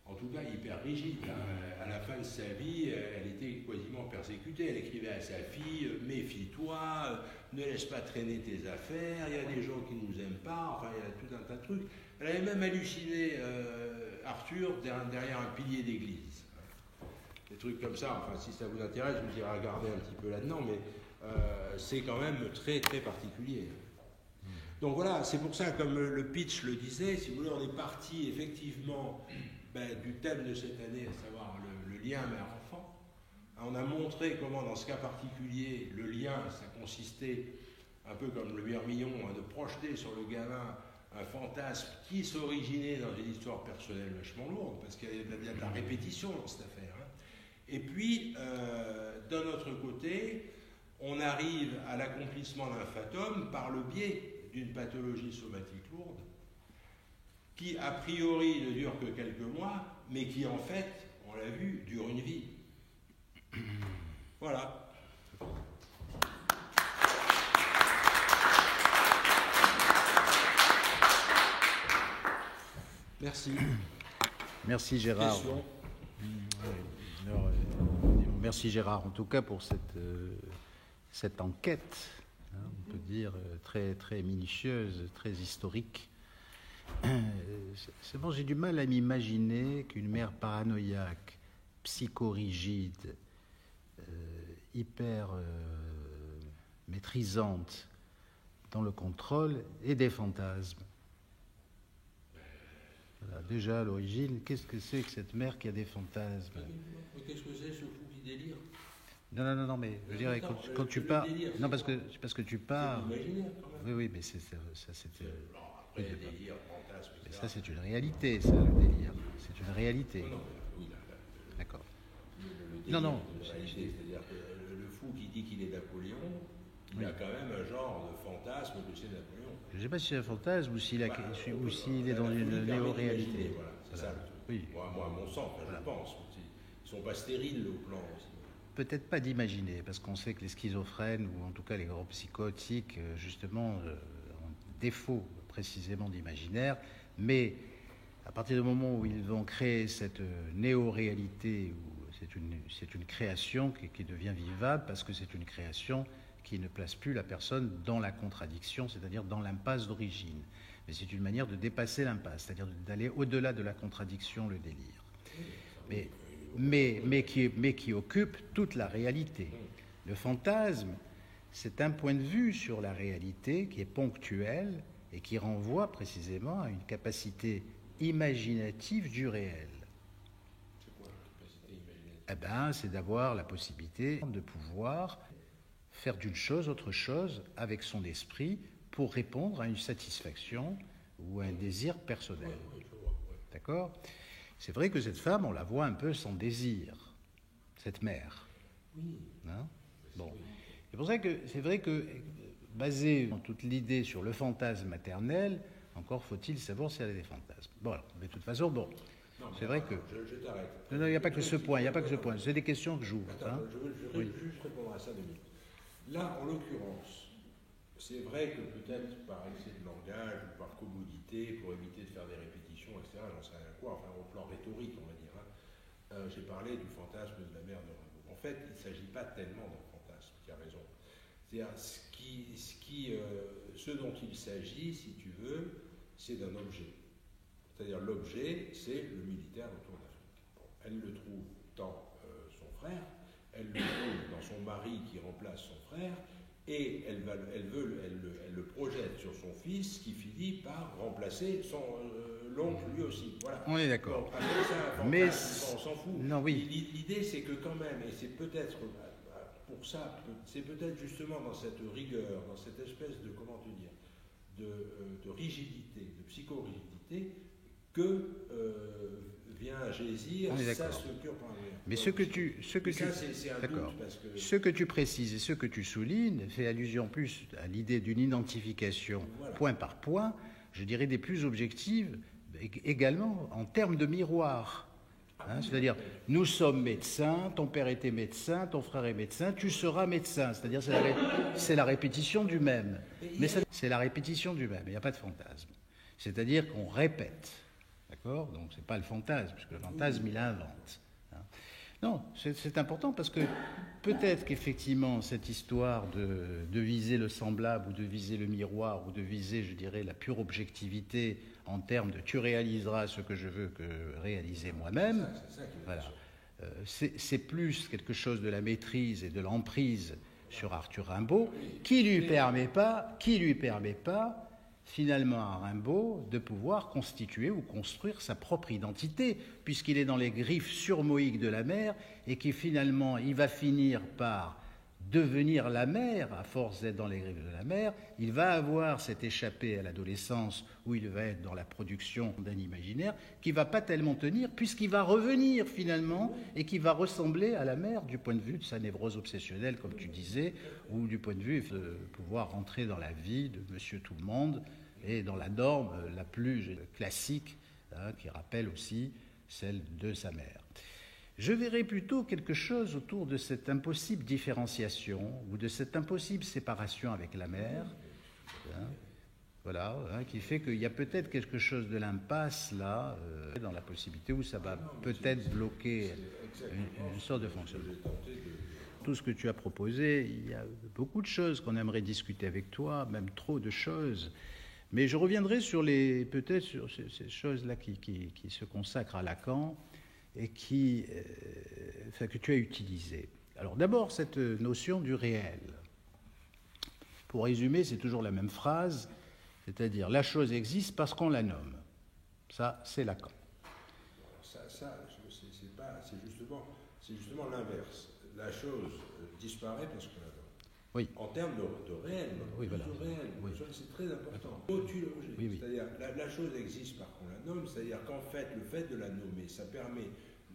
En tout cas, hyper rigide. Hein. À la fin de sa vie, elle était quasiment persécutée. Elle écrivait à sa fille « Méfie-toi, ne laisse pas traîner tes affaires, il y a des gens qui ne nous aiment pas. » Enfin, il y a tout un tas de trucs. Elle avait même halluciné Arthur derrière un pilier d'église. Des trucs comme ça. Enfin, si ça vous intéresse, je vous dirai regarder un petit peu là-dedans, mais c'est quand même très, très particulier. Donc voilà, c'est pour ça, comme le pitch le disait, si vous voulez, on est parti effectivement... du thème de cette année, à savoir le lien mère-enfant. On a montré comment, dans ce cas particulier, le lien, ça consistait, un peu comme le Mirmillon, de projeter sur le gamin un fantasme qui s'originait dans une histoire personnelle vachement lourde, parce qu'il y a de la répétition dans cette affaire. Hein. Et puis, d'un autre côté, on arrive à l'accomplissement d'un fatum par le biais d'une pathologie somatique lourde, qui a priori ne dure que quelques mois, mais qui en fait, on l'a vu, dure une vie. Voilà. Merci. Merci Gérard. Alors, merci Gérard, en tout cas pour cette enquête, hein, on peut dire très, très minutieuse, très historique. C'est bon, j'ai du mal à m'imaginer qu'une mère paranoïaque, psychorigide, hyper maîtrisante dans le contrôle ait des fantasmes. Voilà, déjà à l'origine, qu'est-ce que c'est que cette mère qui a des fantasmes? Mais qu'est-ce que c'est ce fou qui délire? Non, mais je dirais, quand tu pars... Non, parce que tu pars... C'est imaginaire, quand même. Oui, mais ça c'était... Après, il y a délire, fantasme, etc. Mais ça, c'est une réalité, ça, le délire. C'est une réalité. Non, oui, d'accord. Non. C'est-à-dire que le fou qui dit qu'il est Napoléon, il a quand même un genre de fantasme que c'est Napoléon. Je ne sais pas si c'est un fantasme ou s'il est dans une néo-réalité. Voilà, c'est ça le truc. Oui. Moi, à mon sens, voilà. Je pense. Ils ne sont pas stériles au plan aussi. Peut-être pas d'imaginer, parce qu'on sait que les schizophrènes, ou en tout cas les gros psychotiques, justement, ont défaut précisément d'imaginaire, mais à partir du moment où ils vont créer cette néo-réalité, où c'est une création qui devient vivable, parce que c'est une création qui ne place plus la personne dans la contradiction, c'est-à-dire dans l'impasse d'origine. Mais c'est une manière de dépasser l'impasse, c'est-à-dire d'aller au-delà de la contradiction, le délire. Mais qui occupe toute la réalité. Le fantasme, c'est un point de vue sur la réalité qui est ponctuel et qui renvoie précisément à une capacité imaginative du réel. C'est quoi la capacité imaginative? C'est d'avoir la possibilité de pouvoir faire d'une chose autre chose avec son esprit pour répondre à une satisfaction ou à un désir personnel. Ouais. D'accord ? C'est vrai que cette femme, on la voit un peu sans désir, cette mère. Oui. Hein ? Bon. C'est vrai que basé en toute l'idée sur le fantasme maternel, encore faut-il savoir si elle a des fantasmes. Bon, alors, de toute façon, bon. Non, c'est vrai que... Je t'arrête. Non, il n'y a pas que ce point, C'est des questions que j'ouvre. Attends, je vais juste répondre à ça 2 minutes. Là, en l'occurrence, c'est vrai que peut-être par excès de langage ou par commodité, pour éviter de faire des répétitions, etc., j'en sais rien quoi, enfin au plan rhétorique, on va dire, J'ai parlé du fantasme de la mère de Rimbaud. En fait, il ne s'agit pas tellement d'un fantasme, tu as raison. C'est-à-dire, ce dont il s'agit, si tu veux, c'est d'un objet. C'est-à-dire, l'objet, c'est le militaire autour d'Afrique. Bon, elle le trouve dans son frère, elle le trouve dans son mari qui remplace son frère, et elle le projette sur son fils qui finit par remplacer l'oncle lui aussi. Voilà. On est d'accord. Bon, mais on s'en fout. Non, oui. L'idée, c'est que quand même, et c'est peut-être pour ça, c'est peut-être justement dans cette rigueur, dans cette espèce de, comment te dire, de rigidité, de psychorigidité, que vient Gésir sa structure par ailleurs. Mais ce que tu précises et ce que tu soulignes fait allusion plus à l'idée d'une identification point par point, je dirais des plus objectives, également en termes de miroir. C'est-à-dire, nous sommes médecins, ton père était médecin, ton frère est médecin, tu seras médecin. C'est-à-dire, c'est la répétition du même. Mais c'est la répétition du même, il n'y a pas de fantasme. C'est-à-dire qu'on répète. D'accord ? Donc, ce n'est pas le fantasme, puisque le fantasme, il invente. Non, c'est important parce que peut-être qu'effectivement, cette histoire de viser le semblable ou de viser le miroir ou de viser, je dirais, la pure objectivité en termes de tu réaliseras ce que je veux réaliser moi-même, voilà. C'est plus quelque chose de la maîtrise et de l'emprise sur Arthur Rimbaud qui lui permet pas finalement à Rimbaud de pouvoir constituer ou construire sa propre identité, puisqu'il est dans les griffes surmoïques de la mer et qui finalement, il va finir par devenir la mer, à force d'être dans les griffes de la mer, il va avoir cette échappée à l'adolescence où il va être dans la production d'un imaginaire qui ne va pas tellement tenir, puisqu'il va revenir finalement et qui va ressembler à la mer du point de vue de sa névrose obsessionnelle, comme tu disais, ou du point de vue de pouvoir rentrer dans la vie de Monsieur Tout-le-Monde et dans la norme la plus classique, qui rappelle aussi celle de sa mère. Je verrai plutôt quelque chose autour de cette impossible différenciation ou de cette impossible séparation avec la mère, qui fait qu'il y a peut-être quelque chose de l'impasse là, dans la possibilité où ça va peut-être bloquer une sorte de fonctionnement. Tout ce que tu as proposé, il y a beaucoup de choses qu'on aimerait discuter avec toi, même trop de choses. Mais je reviendrai peut-être sur ces choses-là qui se consacrent à Lacan et que tu as utilisées. Alors d'abord, cette notion du réel. Pour résumer, c'est toujours la même phrase, c'est-à-dire la chose existe parce qu'on la nomme. Ça, c'est Lacan. C'est justement l'inverse. La chose disparaît parce qu'on la nomme. Oui. En termes de réel, c'est très important. C'est-à-dire la chose existe parce qu'on la nomme, c'est-à-dire qu'en fait, le fait de la nommer, ça permet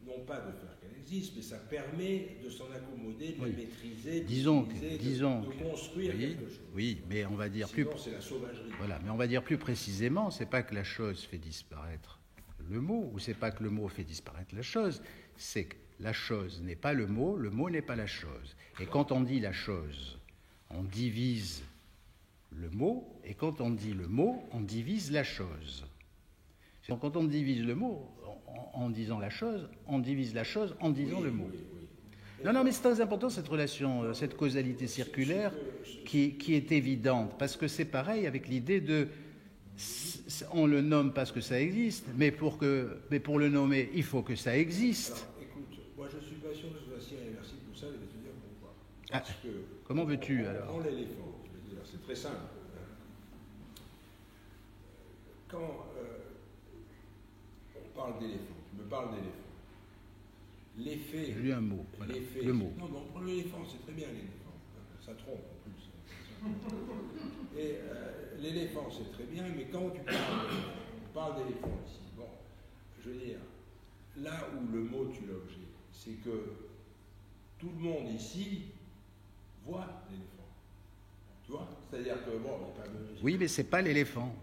non pas de faire qu'elle existe, mais ça permet de s'en accommoder, de la maîtriser, de construire quelque chose. Oui, mais on va dire sinon, c'est la sauvagerie. Voilà, mais on va dire plus précisément, c'est pas que la chose fait disparaître le mot, ou c'est pas que le mot fait disparaître la chose, c'est que la chose n'est pas le mot n'est pas la chose. Et quand on dit la chose, on divise le mot, et quand on dit le mot, on divise la chose. Donc quand on divise le mot en disant la chose, on divise la chose en disant le mot. Non, mais c'est très important cette relation, cette causalité circulaire qui est évidente, parce que c'est pareil avec l'idée de on le nomme parce que ça existe, mais pour le nommer, il faut que ça existe. Alors, écoute, moi je suis pas sûr que ce soit si réversible pour ça, je vais te dire pourquoi. Parce que comment veux-tu alors ? Prends l'éléphant, je veux dire, c'est très simple. Quand on parle d'éléphant, tu me parles d'éléphant. L'effet. J'ai lu un mot. Voilà, le mot. Non, mais on prend l'éléphant, c'est très bien l'éléphant. Ça trompe en plus. Et l'éléphant, c'est très bien, mais quand tu parles d'éléphant ici, bon, je veux dire, là où le mot tue l'objet, c'est que tout le monde ici voit l'éléphant. Tu vois ? C'est-à-dire que, bon, on n'est pas venu. Oui, mais c'est pas l'éléphant.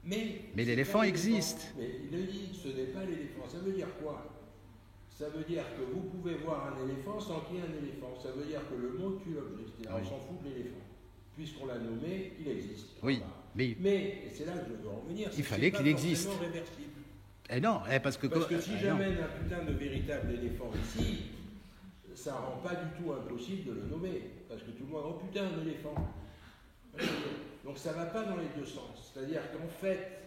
Mais l'éléphant existe. Mais il le dit, ce n'est pas l'éléphant. Ça veut dire quoi ? Ça veut dire que vous pouvez voir un éléphant sans qu'il y ait un éléphant. Ça veut dire que le mot tue l'objet. C'est-à-dire on s'en fout de l'éléphant. Puisqu'on l'a nommé, il existe. Oui, mais et c'est là que je veux en venir. Il fallait qu'il existe. Réversible. non, parce que si j'amène un putain de véritable éléphant ici, ça rend pas du tout impossible de le nommer. Parce que tout le monde, oh putain, un éléphant. Donc ça va pas dans les deux sens. C'est-à-dire qu'en fait,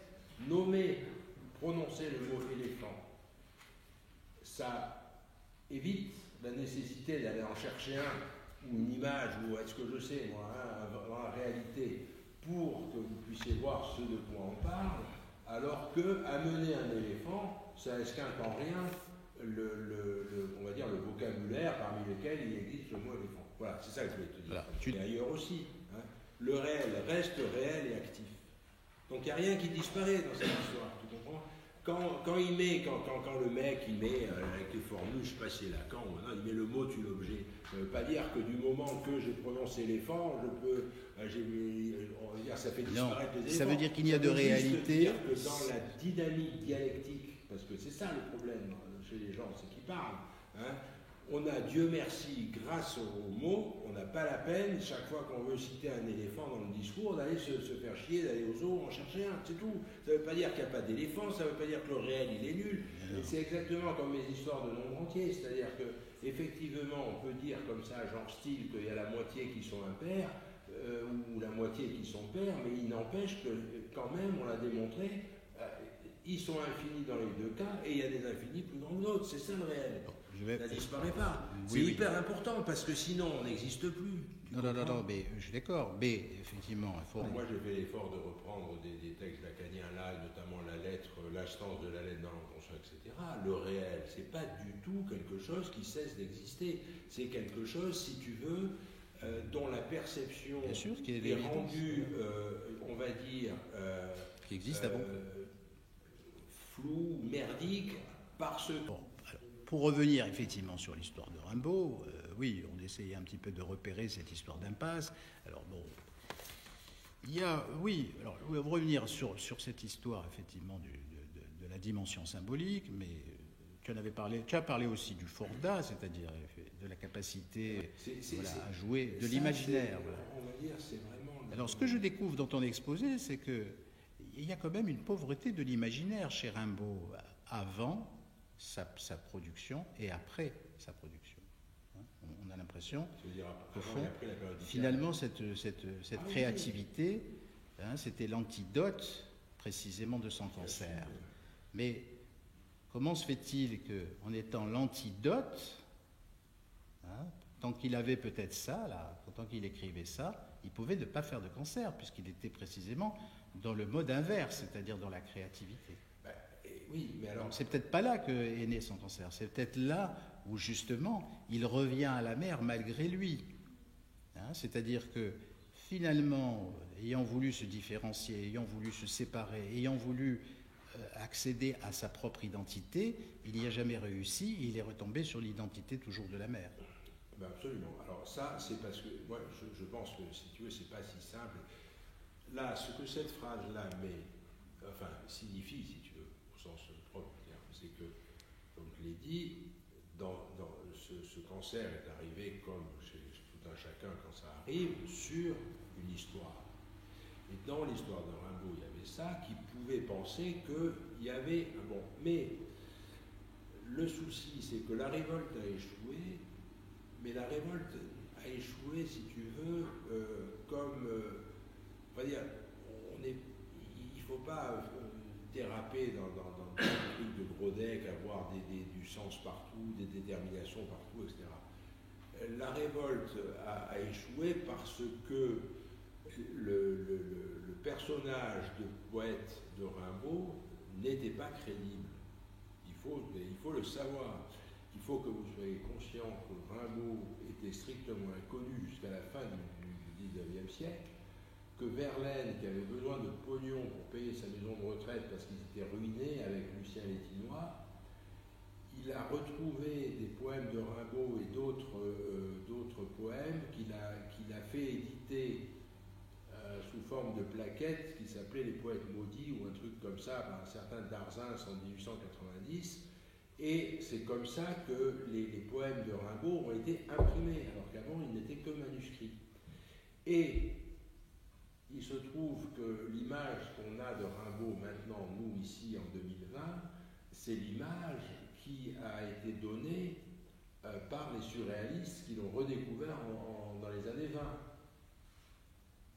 prononcer le mot éléphant, ça évite la nécessité d'aller en chercher un, ou une image, ou est-ce que je sais, moi, dans la réalité, pour que vous puissiez voir ce de quoi on parle, alors que amener un éléphant, ça esquinte en rien on va dire le vocabulaire parmi lesquels il existe le mot éléphant. Voilà, c'est ça que je voulais te dire. Et ailleurs aussi. Hein. Le réel reste réel et actif. Donc il n'y a rien qui disparaît dans cette histoire, tu comprends? Quand le mec il met avec les formules, je ne sais pas si c'est Lacan ou non, il met le mot tue l'objet. Ça ne veut pas dire que du moment que j'ai prononcé éléphant, je peux, on va dire, ça fait disparaître les éléphants. Ça veut dire qu'il n'y a de réalité. Dire que dans la dynamique dialectique, parce que c'est ça le problème chez les gens, c'est qu'ils parlent. Hein, on a, Dieu merci, grâce aux mots, on n'a pas la peine, chaque fois qu'on veut citer un éléphant dans le discours, d'aller se faire chier, d'aller aux zoos, en chercher un, c'est tout. Ça ne veut pas dire qu'il n'y a pas d'éléphant, ça ne veut pas dire que le réel, il est nul. Et c'est exactement comme mes histoires de nombre entier, c'est-à-dire que effectivement, on peut dire comme ça, genre style, qu'il y a la moitié qui sont impairs, ou la moitié qui sont pairs, mais il n'empêche que, quand même, on l'a démontré, ils sont infinis dans les deux cas, et il y a des infinis plus grands que d'autres, c'est ça le réel. Ça ne disparaît pas. C'est hyper important, parce que sinon, on n'existe plus. Non, mais je suis d'accord, mais effectivement, il faut... Moi, j'ai fait l'effort de reprendre des textes lacaniens là, notamment l'instance de la lettre dans l'inconscient, etc. Le réel, c'est pas du tout quelque chose qui cesse d'exister. C'est quelque chose, si tu veux, dont la perception est rendue, on va dire, qui existe avant, flou, merdique, parce que... Bon, alors, pour revenir effectivement sur l'histoire de Rimbaud, oui, on essayait un petit peu de repérer cette histoire d'impasse. Alors bon, il y a, oui, alors revenir sur cette histoire effectivement de la dimension symbolique, mais tu as parlé aussi du Forda, c'est-à-dire de la capacité à jouer de l'imaginaire. Voilà. On va dire, c'est vraiment... Alors ce que je découvre dans ton exposé, c'est que il y a quand même une pauvreté de l'imaginaire chez Rimbaud avant sa production et après sa production. On a l'impression qu'au fond, finalement, cette créativité, c'était l'antidote précisément de son cancer. Mais comment se fait-il qu'en étant l'antidote, tant qu'il avait peut-être ça, là, tant qu'il écrivait ça, il pouvait ne pas faire de cancer, puisqu'il était précisément dans le mode inverse, c'est-à-dire dans la créativité. Oui, mais alors... Donc c'est peut-être pas là qu'est né son cancer, c'est peut-être là où justement il revient à la mer malgré lui. C'est-à-dire que finalement, ayant voulu se différencier, ayant voulu se séparer, ayant voulu accéder à sa propre identité, il n'y a jamais réussi, il est retombé sur l'identité toujours de la mer. Ben absolument. Alors ça, c'est parce que moi, je pense que si tu veux, c'est pas si simple. Là, ce que cette phrase-là signifie, si tu veux, au sens propre du terme, c'est que, comme je l'ai dit, ce cancer est arrivé comme chez tout un chacun quand ça arrive, sur une histoire. Et dans l'histoire de Rimbaud, il y avait ça, qui pouvait penser qu'il y avait un bon. Mais le souci, c'est que la révolte a échoué, mais la révolte a échoué, si tu veux, on va dire, il ne faut pas déraper dans le truc de Grodec, avoir du sens partout, des déterminations partout, etc. La révolte a échoué parce que le personnage de poète de Rimbaud n'était pas crédible. Il faut le savoir. Il faut que vous soyez conscient que Rimbaud était strictement inconnu jusqu'à la fin du XIXe siècle, que Verlaine, qui avait besoin de pognon pour payer sa maison de retraite parce qu'il était ruiné avec Lucien Létinois, il a retrouvé des poèmes de Rimbaud et d'autres poèmes qu'il a fait éditer sous forme de plaquettes qui s'appelaient Les Poètes Maudits ou un truc comme ça par un certain Darzins en 1890. Et c'est comme ça que les poèmes de Rimbaud ont été imprimés, alors qu'avant ils n'étaient que manuscrits. Et il se trouve que l'image qu'on a de Rimbaud maintenant, nous ici en 2020, c'est l'image qui a été donnée par les surréalistes qui l'ont redécouvert dans les années 20,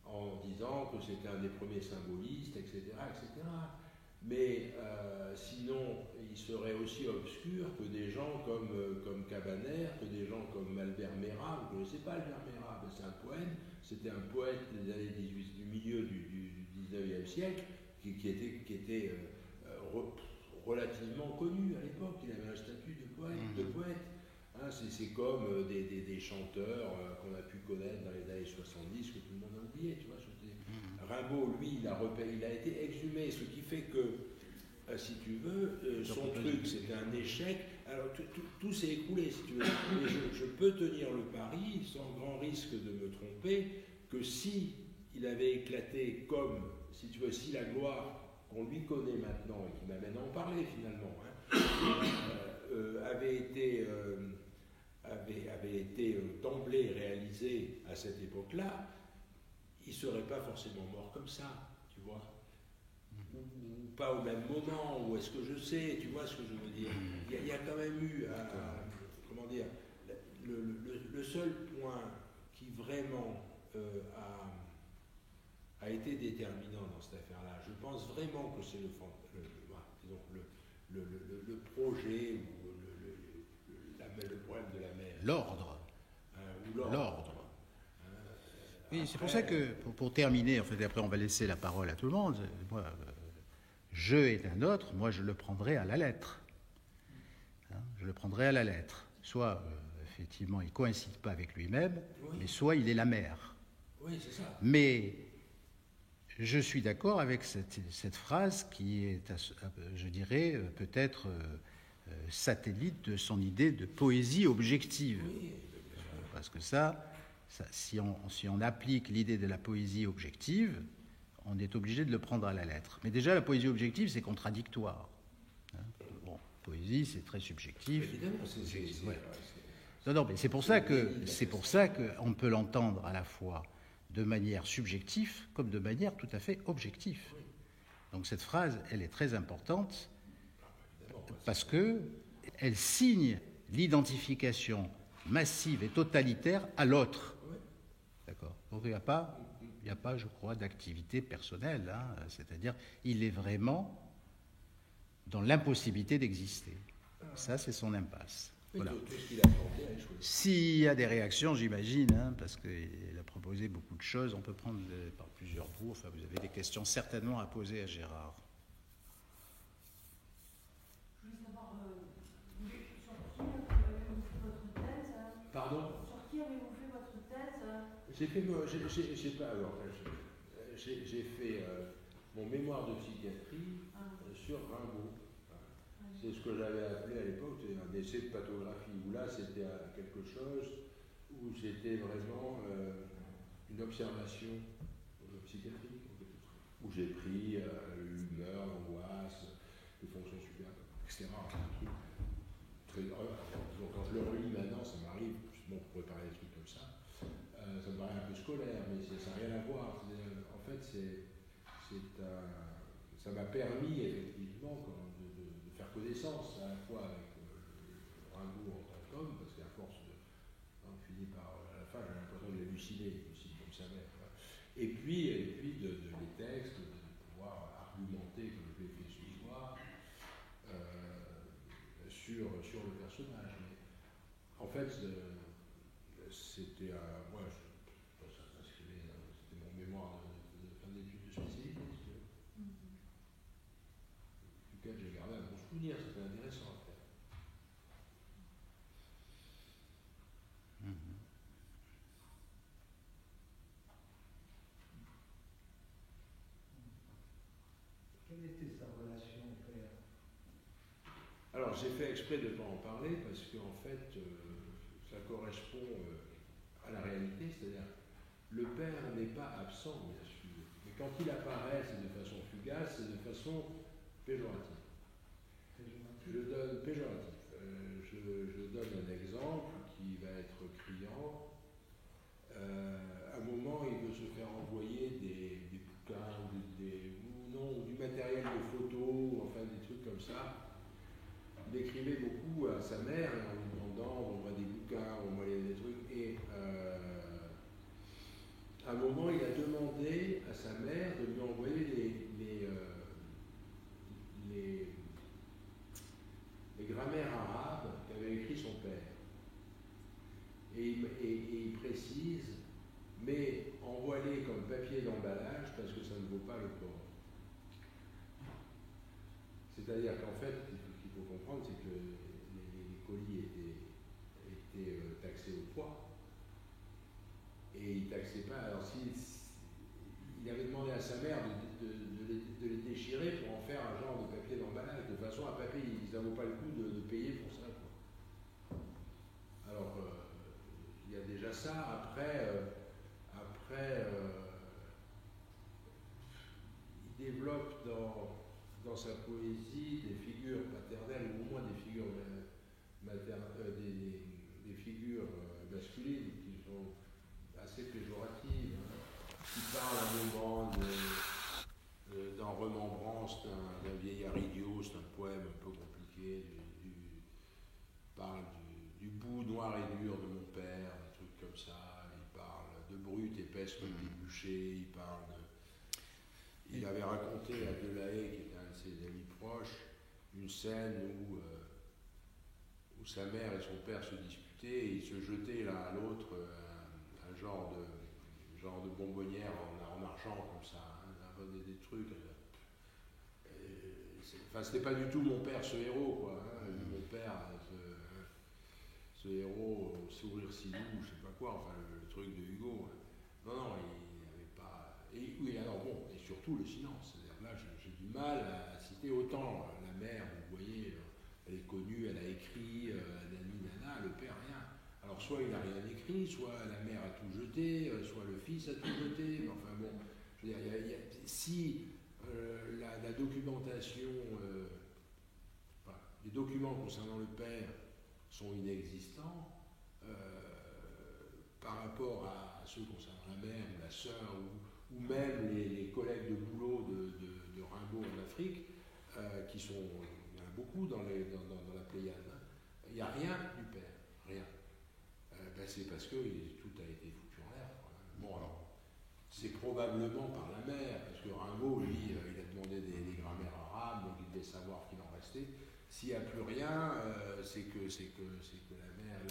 en disant que c'était un des premiers symbolistes, etc. etc. Mais sinon, il serait aussi obscur que des gens comme Cabaner, que des gens comme Albert Merat. Vous ne connaissez pas Albert Merat? Ben, c'est un poète, c'était un poète des années 18, du milieu du 19e siècle, qui était relativement connu à l'époque. Il avait un statut de poète. Hein, c'est comme des chanteurs qu'on a pu connaître dans les années 70, que tout le monde a oublié, tu vois. Rimbaud, lui, il a été exhumé, ce qui fait que, si tu veux, son truc, c'était un échec. Alors, tout s'est écoulé, si tu veux. Mais je peux tenir le pari, sans grand risque de me tromper, que si il avait éclaté comme, si tu veux, si la gloire qu'on lui connaît maintenant, et qui m'amène à en parler finalement, avait été d'emblée réalisé à cette époque-là, il ne serait pas forcément mort comme ça, tu vois. Ou pas au même moment, ou est-ce que je sais, tu vois ce que je veux dire. Il y a quand même eu, comment dire, le seul point qui vraiment a été déterminant dans cette affaire-là, je pense vraiment que c'est le projet ou le problème de la mer. L'ordre. L'ordre. Oui, c'est pour ça que, pour terminer, en fait, après on va laisser la parole à tout le monde, moi, je est un autre, moi je le prendrai à la lettre. Hein, je le prendrai à la lettre. Soit, effectivement, il ne coïncide pas avec lui-même, oui, mais soit il est la mer. Oui, c'est ça. Mais je suis d'accord avec cette phrase qui est, je dirais, peut-être satellite de son idée de poésie objective. Oui. Parce que si on applique l'idée de la poésie objective, on est obligé de le prendre à la lettre. Mais déjà, la poésie objective, c'est contradictoire. Hein, bon, poésie, c'est très subjectif. Évidemment, ouais. Non, mais c'est pour ça qu'on peut l'entendre à la fois de manière subjective comme de manière tout à fait objective. Donc cette phrase, elle est très importante parce que elle signe l'identification massive et totalitaire à l'autre. D'accord. Donc il n'y a pas, je crois, d'activité personnelle. Hein. C'est-à-dire, il est vraiment dans l'impossibilité d'exister. Ça, c'est son impasse. Voilà. S'il y a des réactions, j'imagine, hein, parce qu'il a proposé beaucoup de choses, on peut prendre par plusieurs bouts. Enfin, vous avez des questions certainement à poser à Gérard. Je voulais savoir, avez-vous fait votre thèse? Pardon? Sur qui avez-vous fait votre thèse? J'ai fait mon mémoire de psychiatrie sur Rimbaud. C'est ce que j'avais appelé à l'époque un essai de pathographie, où là c'était quelque chose où c'était vraiment une observation psychiatrique, où j'ai pris l'humeur, l'angoisse, les fonctions supérieures, etc. Quand je le relis maintenant, ça m'arrive, justement pour préparer des trucs comme ça me paraît un peu scolaire, mais ça n'a rien à voir. En fait, ça m'a permis effectivement de faire connaissance à la fois avec Rimbaud en tant qu'homme, parce qu'à force on finit par, à la fin, j'ai l'impression de l'élucider aussi comme sa mère. Et puis les textes, de pouvoir argumenter, comme je l'ai fait ce soir, sur le personnage. Mais, en fait, c'était moi, c'était mon mémoire de fin d'études de spécialité, duquel j'ai gardé un bon souvenir, c'était intéressant à faire. Quelle était sa relation au père? Alors, j'ai fait exprès de ne pas en parler parce qu'en fait, ça correspond à la réalité, c'est-à-dire le père n'est pas absent, bien sûr, mais quand il apparaît, c'est de façon fugace, c'est de façon péjorative. Je donne un exemple qui va être criant. À un moment, il veut se faire envoyer des bouquins ou du matériel de photo, enfin des trucs comme ça. sa mère et en lui demandant, on voit des bouquins, on voit des trucs, et à un moment, il a demandé à sa mère de lui envoyer les grammaires arabes qu'avait écrit son père. Et il précise, mais envoie-les comme papier d'emballage parce que ça ne vaut pas le port. C'est-à-dire qu'en fait, ce qu'il faut comprendre, c'est que les colis étaient taxés au poids. Et il ne taxait pas. Alors, il avait demandé à sa mère de les déchirer pour en faire un genre de papier d'emballage, de façon à ne pas payer. Ça ne vaut pas le coup de payer pour ça, quoi. Alors, il y a déjà ça. Après il développe dans sa poésie des figures paternelles, ou au moins des figures des figures masculines qui sont assez péjoratives, hein, qui parlent à un moment d'un remembrance d'un vieillard idiot. C'est un poème un peu compliqué, parle du bout noir et dur de mon père, des trucs comme ça. Il parle de brutes épaisses comme des bûchers, il avait raconté à Delahaye, qui était un de ses amis proches, une scène où sa mère et son père se disputaient et ils se jetaient l'un à l'autre un genre de bonbonnière en marchant comme ça, hein, des trucs. C'était pas du tout mon père, ce héros, quoi. Hein, mon père, ce héros au sourire si doux, je sais pas quoi, enfin le truc de Hugo. Non, il n'y avait pas. Et oui, alors bon, et surtout le silence. C'est-à-dire là, j'ai du mal à citer autant la mère, vous voyez, elle est connue, elle a écrit, nana, le père, rien. Alors soit il n'a rien écrit, soit la mère a tout jeté, soit le fils a tout jeté. Enfin bon, je veux dire, si la documentation, les documents concernant le père sont inexistants, par rapport à ceux concernant la mère ou la sœur ou même les collègues de boulot de Rimbaud en Afrique, qui sont, il y en a beaucoup dans la Pléiade, hein. Il n'y a rien du père, rien. C'est parce que tout a été foutu en l'air. Bon, alors, c'est probablement par la mère, parce que Rimbaud, lui, il a demandé des grammaires arabes, donc il devait savoir qu'il en restait. S'il n'y a plus rien, c'est que la mère et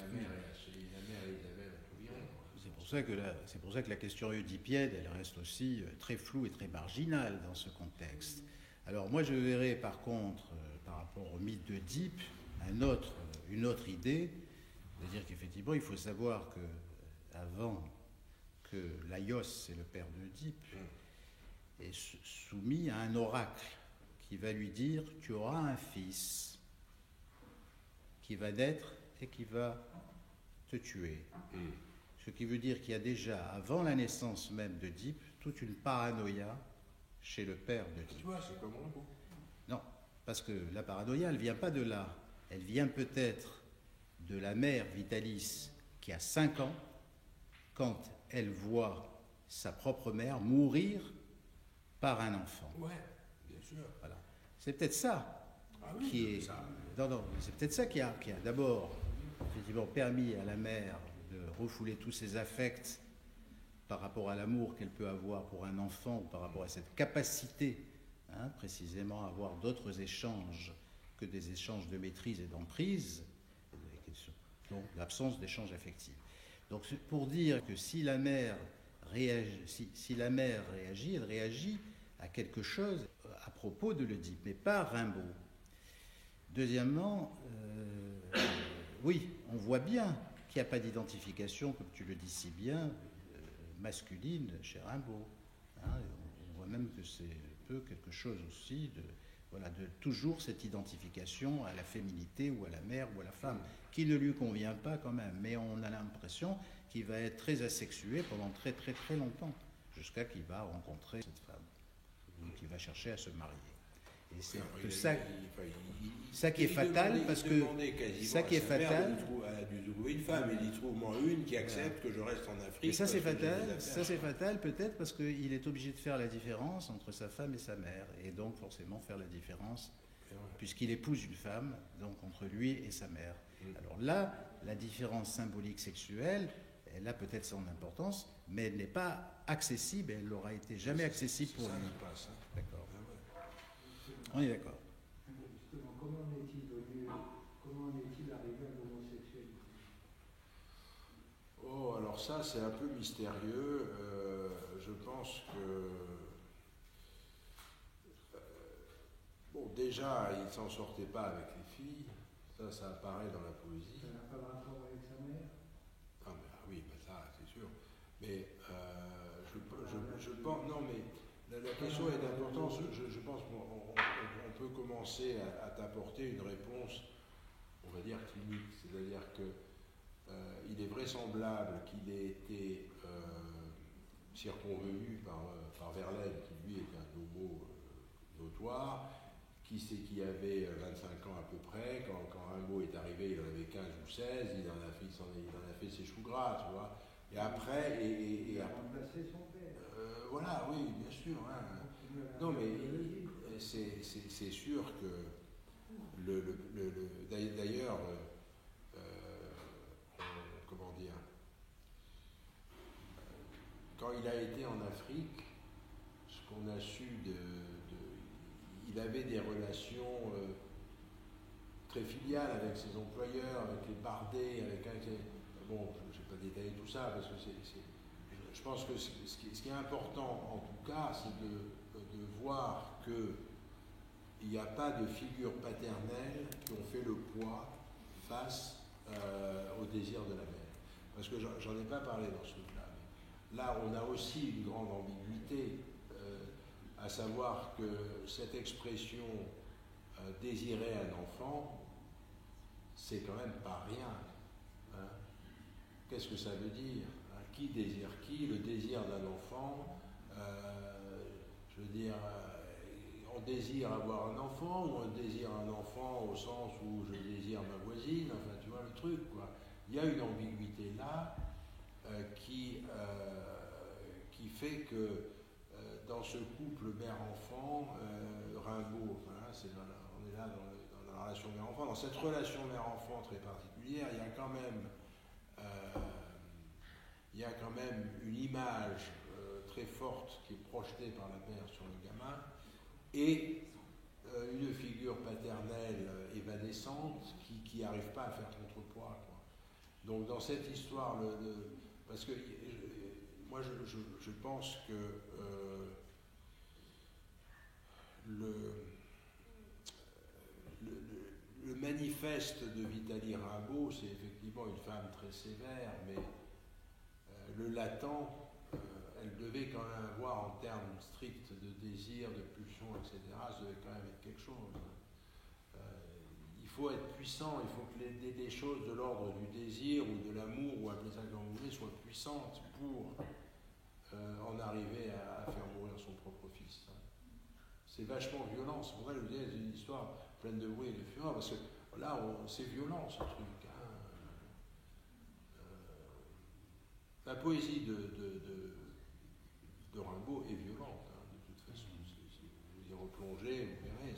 Isabelle ont tout viré. C'est pour ça que la question oedipienne, elle reste aussi très floue et très marginale dans ce contexte. Alors moi, je verrais par contre, par rapport au mythe d'Oedipe, une autre idée, c'est-à-dire qu'effectivement, il faut savoir que avant que Laios, c'est le père d'Oedipe, est soumis à un oracle qui va lui dire « tu auras un fils qui va naître et qui va te tuer ». Ce qui veut dire qu'il y a déjà, avant la naissance même d'Oedipe, toute une paranoïa chez le père d'Oedipe. Tu vois, c'est comme Rimbaud. Non, parce que la paranoïa, elle ne vient pas de là. Elle vient peut-être de la mère Vitalis qui a 5 ans, quand elle voit sa propre mère mourir par un enfant. Ouais, bien sûr. Voilà. C'est peut-être ça qui est. Non, c'est peut-être ça qui a d'abord effectivement permis à la mère de refouler tous ses affects par rapport à l'amour qu'elle peut avoir pour un enfant ou par rapport à cette capacité, hein, précisément à avoir d'autres échanges que des échanges de maîtrise et d'emprise, donc l'absence d'échange affectif. Donc c'est pour dire que si la mère réagit, elle réagit à quelque chose à propos de l'Oedipe, mais pas Rimbaud. Deuxièmement, oui, on voit bien qu'il n'y a pas d'identification, comme tu le dis si bien, masculine chez Rimbaud. Hein, on voit même que c'est quelque chose aussi de toujours cette identification à la féminité ou à la mère ou à la femme, qui ne lui convient pas quand même, mais on a l'impression qu'il va être très asexué pendant très très très longtemps, jusqu'à qu'il va rencontrer cette femme, qui va chercher à se marier. Et c'est ça qui est fatal, parce que ça qui est fatal, elle a dû trouver une femme, il y trouve moi une qui accepte que je reste en Afrique. Et ça c'est fatal, peut-être parce qu'il est obligé de faire la différence entre sa femme et sa mère, et donc forcément faire la différence puisqu'il épouse une femme, donc entre lui et sa mère. Alors là, la différence symbolique sexuelle, elle a peut-être son importance, mais elle n'est pas accessible, elle n'aura été jamais accessible pour lui. D'accord. On est d'accord. Justement, comment en est-il arrivé à l'homosexualité? Oh, alors ça, c'est un peu mystérieux. Je pense que... bon, déjà, il ne s'en sortait pas avec les filles. Ça apparaît dans la poésie. Ça n'a pas de rapport avec sa mère? Ah, oui, ça, c'est sûr. Mais je pense... Non, mais la question est d'importance. Je pense qu'on peut commencer à t'apporter une réponse, on va dire, clinique. C'est-à-dire que il est vraisemblable qu'il ait été circonvenu par Verlaine, qui lui est un homo notoire, qui avait 25 ans à peu près. Quand Rimbaud est arrivé, il en avait 15 ou 16, il en a fait ses choux gras, tu vois. Et après... Il a remplacé son père. Voilà, oui, bien sûr. Hein. Non, mais c'est sûr que d'ailleurs, comment dire, quand il a été en Afrique, ce qu'on a su il avait des relations très filiales avec ses employeurs, avec les bardés, bon, je ne vais pas détailler tout ça, parce que je pense que ce qui est important, en tout cas, c'est de voir qu'il n'y a pas de figure paternelle qui ont fait le poids face au désir de la mère. Parce que j'en ai pas parlé dans ce truc-là. Mais là, on a aussi une grande ambiguïté, à savoir que cette expression désirer un enfant, c'est quand même pas rien. Hein. Qu'est-ce que ça veut dire? Qui désire qui? Le désir d'un enfant, je veux dire, on désire avoir un enfant, ou on désire un enfant au sens où je désire ma voisine, enfin tu vois le truc, quoi. Il y a une ambiguïté là qui fait que dans ce couple mère-enfant, Rimbaud, hein, on est là dans la relation mère-enfant, dans cette relation mère-enfant très particulière, il y a quand même une image très forte qui est projetée par la mère sur le gamin, et une figure paternelle évanescente qui n'arrive pas à faire contrepoids, quoi. Donc dans cette histoire, parce que moi je pense que le manifeste de Vitalie Rimbaud, c'est effectivement une femme très sévère, mais le latent, elle devait quand même avoir, en termes stricts de désir, de pulsion, etc., ça devait quand même être quelque chose. Il faut être puissant, il faut que des choses de l'ordre du désir ou de l'amour, ou appelez ça comme vous voulez, soient puissantes pour en arriver à faire mourir son propre fils. C'est vachement violent, c'est pour ça que je vous disais, c'est une histoire pleine de bruit et de fureur, parce que là, c'est violent ce truc. Hein. La poésie de Rimbaud est violente, hein, de toute façon. Si vous y replongez, vous verrez,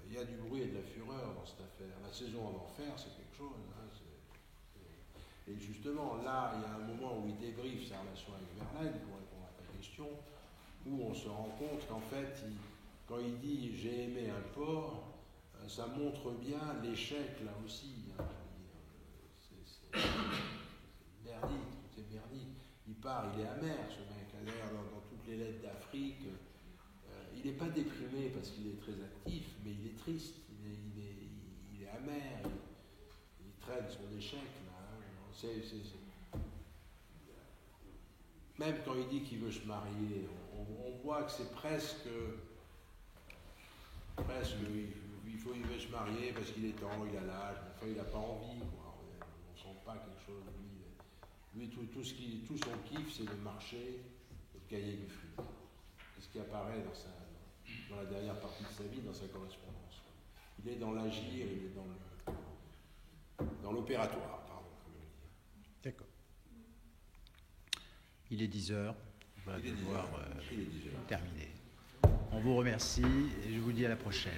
il y a du bruit et de la fureur dans cette affaire. La saison en enfer, c'est quelque chose. Hein, et justement, là, il y a un moment où il débriefe sa relation avec Verlaine, pour répondre à ta question, où on se rend compte qu'en fait, quand il dit « j'ai aimé un porc », ça montre bien l'échec, là aussi. Hein, je veux dire. C'est merdique, c'est merdique. Il part, il est amer, ce mec. D'ailleurs, dans toutes les lettres d'Afrique, il n'est pas déprimé parce qu'il est très actif, mais il est triste, il est amer, il traîne son échec, là. Hein. Même quand il dit qu'il veut se marier, on voit que c'est presque il veut se marier parce qu'il est temps, il a l'âge, enfin il n'a pas envie, quoi. On ne sent pas quelque chose de lui. Tout son kiff, c'est de marcher et de gagner du fric. C'est ce qui apparaît dans la dernière partie de sa vie, dans sa correspondance. Il est dans l'agir, il est dans l'opératoire, pardon, comme on dit. D'accord. Il est 10h, on va devoir terminer. On vous remercie et je vous dis à la prochaine.